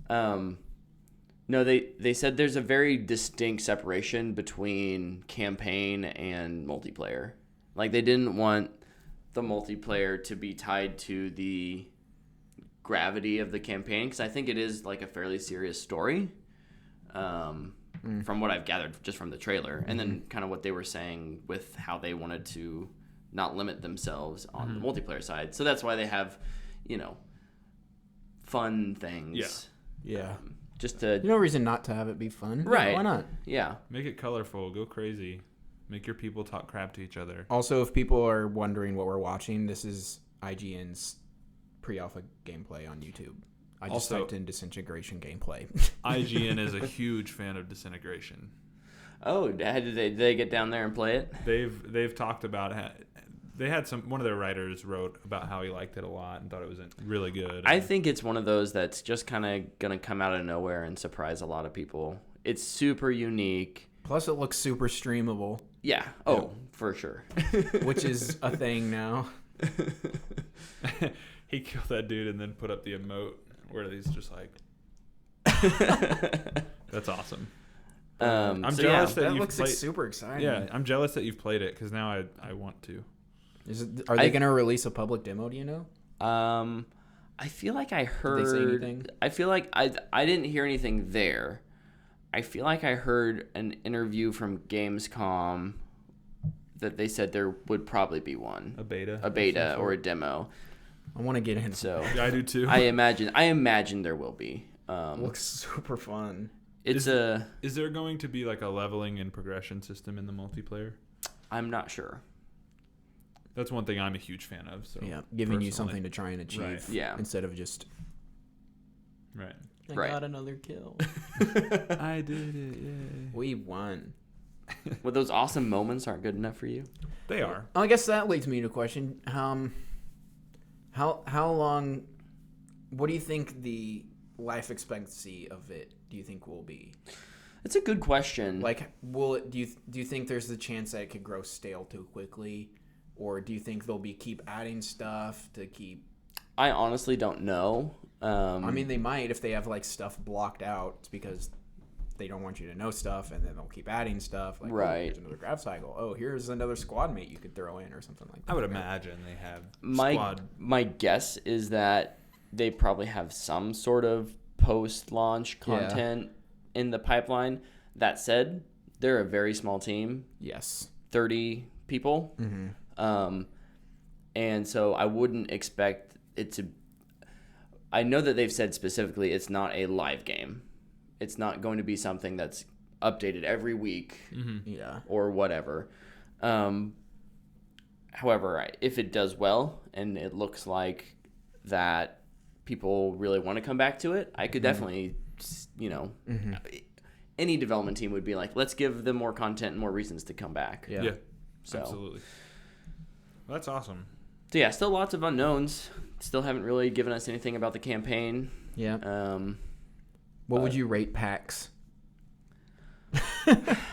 B: No, they said there's a very distinct separation between campaign and multiplayer. Like they didn't want the multiplayer to be tied to the gravity of the campaign because I think it is like a fairly serious story. From what I've gathered just from the trailer, and then kind of what they were saying with how they wanted to not limit themselves on the multiplayer side. So that's why they have, fun things.
D: Yeah.
B: Just
D: There's
B: to,
D: no reason not to have it be fun. Yeah,
B: Right.
D: why not?
B: yeah.
C: Make it colorful. Go crazy. Make your people talk crap to each other.
D: Also, if people are wondering what we're watching, this is IGN's pre-alpha gameplay on YouTube. I just
C: Also-
D: typed in disintegration gameplay.
C: IGN is a huge fan of Disintegration.
B: Oh, did they get down there and play it?
C: They've talked about they had one of their writers wrote about how he liked it a lot and thought it was really good.
B: I think it's one of those that's just kind of going to come out of nowhere and surprise a lot of people. It's super unique.
D: Plus, it looks super streamable,
B: Yeah. Oh, for sure.
D: which is a thing now.
C: he killed that dude and then put up the emote where he's just like, that's awesome. I'm
B: so
C: jealous
B: yeah.
C: that
D: That
C: you've
D: looks
C: played.
D: super exciting.
C: Yeah, I'm jealous that you've played it because now I want to.
D: Are they going to release a public demo? Do you know?
B: I feel like I heard.
D: Did they say anything?
B: I feel like I didn't hear anything there. I feel like I heard an interview from Gamescom that they said there would probably be one,
C: A beta.
B: a beta or a demo.
D: I want to get in.
B: So
C: Yeah, I do too.
B: I imagine there will be.
D: Looks super fun.
B: It's
C: Is there going to be like a leveling and progression system in the multiplayer?
B: I'm not sure.
C: That's one thing I'm a huge fan of. So
D: Yeah, giving you
C: personally.
D: something to try and achieve.
C: Right.
B: Yeah.
D: Instead of just
C: Right.
D: I
B: Right.
D: got another kill.
C: I did it. Yay.
D: We won.
B: Well, those awesome moments aren't good enough for you.
C: They are.
D: I guess that leads me to a question. How long? What do you think the life expectancy of it? Do you think will be?
B: It's a good question.
D: Like, will it? Do you think there's the chance that it could grow stale too quickly, or do you think they'll keep adding stuff to keep?
B: I honestly don't know.
D: I mean, they might if they have like stuff blocked out. It's because they don't want you to know stuff, and then they'll keep adding stuff. Like,
B: Right.
D: Oh, here's another grab cycle. Oh, here's another squad mate you could throw in or something like that.
C: I would imagine they have
B: my
C: squad.
B: my guess is that they probably have some sort of post-launch content in the pipeline. That said, they're a very small team,
D: Yes.
B: 30 people, and so I wouldn't expect it to. I know that they've said specifically it's not a live game. It's not going to be something that's updated every week
D: Yeah.
B: or whatever. However, if it does well and it looks like that people really want to come back to it, I could definitely, any development team would be like, let's give them more content and more reasons to come back.
D: Yeah.
C: Yeah.
B: So,
C: Absolutely. Well, that's awesome.
B: so yeah, still lots of unknowns. Still haven't really given us anything about the campaign.
D: Yeah. What would you rate PAX?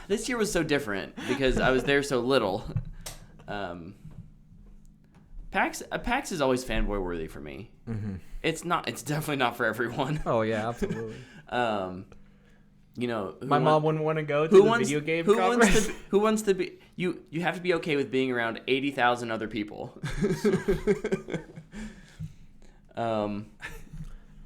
B: This year was so different because I was there so little. PAX is always fanboy worthy for me. It's definitely not for everyone.
D: Oh yeah, absolutely. My mom wouldn't want to go to the video game conference.
B: Who wants to be? You have to be okay with being around 80,000 other people.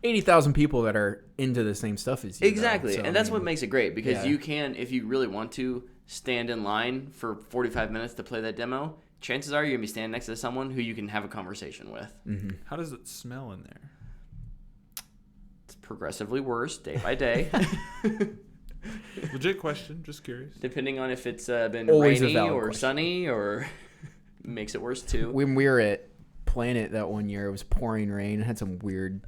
D: 80,000 people that are into the same stuff as you.
B: Exactly,
D: though. So,
B: and that's
D: I
B: what
D: mean,
B: makes it great because
D: yeah.
B: you can, if you really want to, stand in line for 45 minutes to play that demo. Chances are you're gonna be standing next to someone who you can have a conversation with.
C: How does it smell in there?
B: It's progressively worse day by day,
C: Legit question. Just curious.
B: depending on if it's been
D: Always a
B: rainy
D: valid
B: or
D: question.
B: sunny or. makes it worse too.
D: When we were at Planet that one year, it was pouring rain. It had some weird,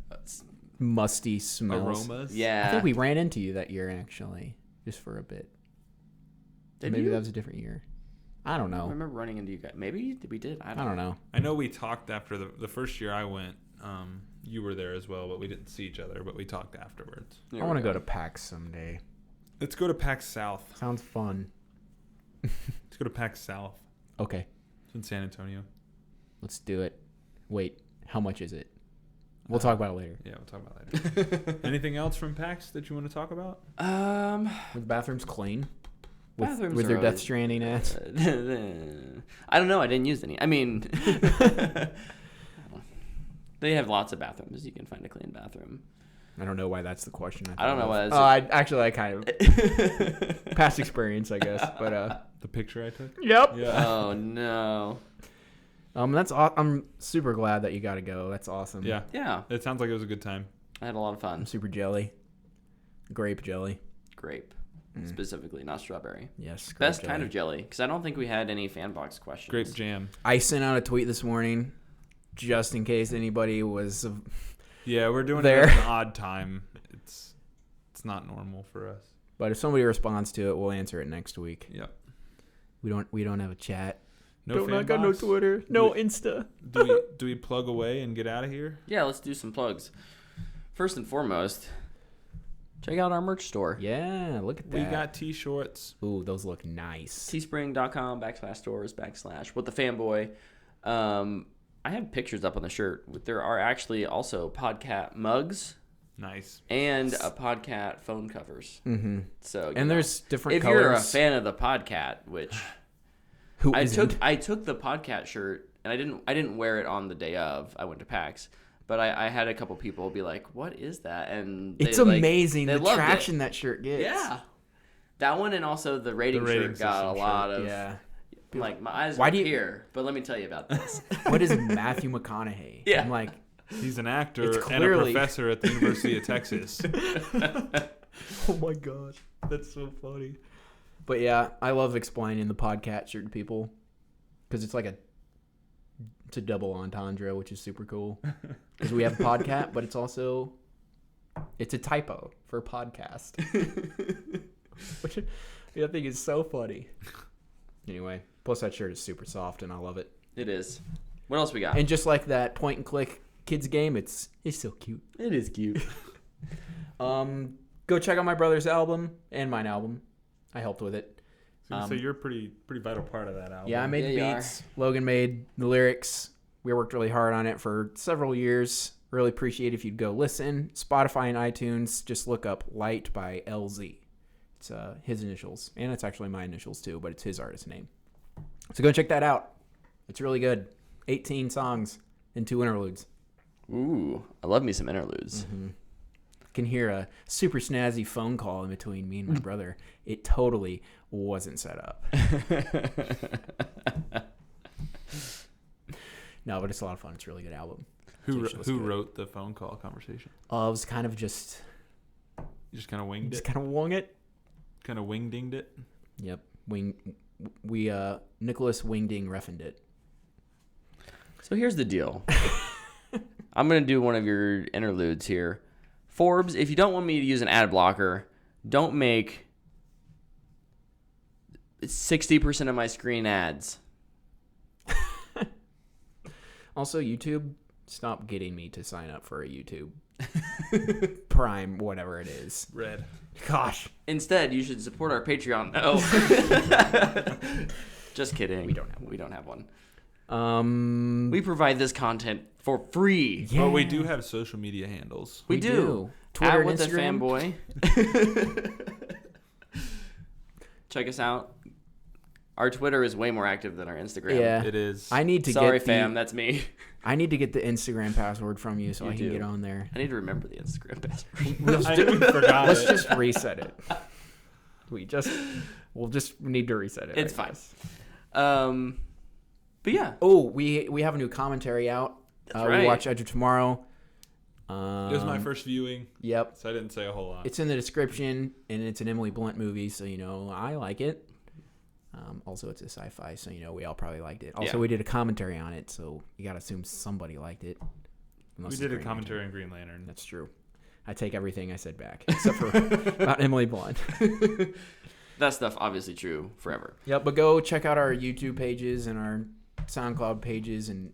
D: musty smells.
C: Aromas.
B: Yeah.
D: I think we ran into you that year, actually, just for a bit. Maybe that was a different year. I don't
B: I
D: know.
B: remember running into you guys. Maybe we did. I
D: don't know.
C: I know we talked after the first year I went. You were there as well, but we didn't see each other. But we talked afterwards.
D: I want to go to PAX someday.
C: Let's go to PAX South.
D: Sounds fun.
C: Let's go to PAX South.
D: Okay,
C: It's in San Antonio.
D: let's do it. Wait, how much is it? We'll talk about it later.
C: Yeah, we'll talk about that later. Anything else from PAX that you want to talk about?
D: Were the bathrooms clean?
B: Bathrooms
D: with
B: are
D: their Death
B: always-
D: Stranding ads?
B: I don't know. I didn't use any. I mean, they have lots of bathrooms. You can find a clean bathroom.
D: I don't know why that's the question.
B: I don't know why that's.
D: I kind of past experience, I guess. But
C: The picture I took?
D: yep.
C: Yeah.
B: Oh no.
D: I'm super glad that you got to go. That's awesome.
C: Yeah.
B: Yeah,
C: It sounds like it was a good time.
B: I had a lot of fun.
D: I'm super jelly. Grape jelly.
B: Grape, specifically, not strawberry.
D: Yes. Grape
B: Best
D: jelly.
B: kind of jelly, because I don't think we had any fan box questions.
C: Grape jam.
D: I sent out a tweet this morning, just in case anybody was.
C: Yeah, we're doing
D: There.
C: it at an odd time. It's not normal for us.
D: But if somebody responds to it, we'll answer it next week.
C: Yep.
D: We don't have a chat.
C: No fan
D: got no
C: box?
D: Twitter. No Insta.
C: Do we plug away and get out of here?
B: Yeah, let's do some plugs. First and foremost, check out our merch store.
D: Yeah, look at that.
C: We got t-shirts.
D: Ooh, those look nice.
B: teespring.com/stores/whatthefanboy. I have pictures up on the shirt. There are actually also Podcat mugs
C: Nice.
B: and a Podcat phone covers.
D: Mm-hmm.
B: So
D: And there's different
B: if
D: colors.
B: you're a fan of the Podcat, which
D: Who
B: I
D: isn't?
B: took the Podcat shirt and I didn't wear it on the day of I went to PAX, but I had a couple people be like, "What is that?" And
D: It's
B: they, like,
D: amazing
B: they
D: the
B: loved
D: traction
B: it.
D: that shirt gets.
B: Yeah, that one and also the rating
C: rating
B: shirt got a
C: system
B: lot
C: shirt.
B: of.
D: Yeah.
B: Like my eyes
D: Why
B: were
D: do you-
B: here, but let me tell you about this.
D: What is Matthew McConaughey?
B: Yeah.
D: I'm like,
C: He's an actor
D: It's
C: and a
D: clearly-
C: professor at the University of Texas.
D: oh my gosh, that's so funny. But yeah, I love explaining the Podcat shirt to people because it's a double entendre, which is super cool. Because we have a Podcat, but it's a typo for podcast, which I think is so funny. Anyway, plus that shirt is super soft and I love it.
B: It is. What else we got?
D: And just like that point and click kids game, it's so cute.
B: It is cute.
D: Go check out my brother's album and mine album. I helped with it.
C: So you're a pretty vital part of that album.
D: Yeah, I made the
B: Yeah, you
D: beats. Logan made the lyrics. We worked really hard on it for several years. Really appreciate if you'd go listen. Spotify and iTunes, just look up Light by LZ. It's his initials. And it's actually my initials too, but it's his artist name. So go check that out. It's really good. 18 songs and 2 interludes.
B: Ooh, I love me some interludes.
D: Can hear a super snazzy phone call in between me and my brother. It totally wasn't set up. No, but it's a lot of fun. It's a really good album.
C: Who
D: It's good.
C: wrote the phone call conversation?
D: It was kind of just
C: You just kind of winged it.
D: kind of wung it.
C: Kind of wing-dinged it.
D: Yep. Nicholas Wingding reffened it.
B: So here's the deal. I'm going to do one of your interludes here. Forbes, if you don't want me to use an ad blocker, don't make 60% of my screen ads.
D: Also, YouTube, stop getting me to sign up for a YouTube Prime, whatever it is.
C: Red.
D: Gosh.
B: Instead, you should support our Patreon. No. Just kidding. We don't have one. We provide this content for free.
D: Yeah.
C: But we do have social media handles.
B: We do.
D: Twitter
B: At
D: and
B: What the
D: Instagram.
B: Fanboy. Check us out. Our Twitter is way more active than our Instagram.
D: Yeah.
C: It is.
D: I need to
B: Sorry,
D: get
B: fam. That's me.
D: I need to get the Instagram password from you so
B: You
D: I can
B: do.
D: get on there.
B: I need to remember the Instagram password.
C: I forgot
D: Let's
C: it.
D: just reset it. We'll just need to reset it.
B: It's
D: I
B: fine.
D: guess.
B: But yeah.
D: Oh, we have a new commentary out.
B: That's right.
D: We watch Edge of Tomorrow.
C: It was my first viewing,
D: Yep.
C: so I didn't say a whole lot.
D: It's in the description, and it's an Emily Blunt movie, so I like it. Also, it's a sci-fi, so we all probably liked it. Also, we did a commentary on it, so you gotta assume somebody liked it.
C: We did a commentary on Green Lantern.
D: That's true. I take everything I said back, except for about Emily Blunt.
B: That stuff obviously true forever.
D: Yep, but go check out our YouTube pages and our SoundCloud pages and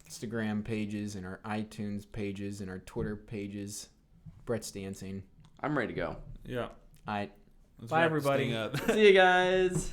D: Instagram pages and our iTunes pages and our Twitter pages. Brett's dancing.
B: I'm ready to go.
C: Yeah.
D: All right.
C: Let's
D: Bye,
C: wrap this
D: everybody.
C: thing up.
B: See you guys.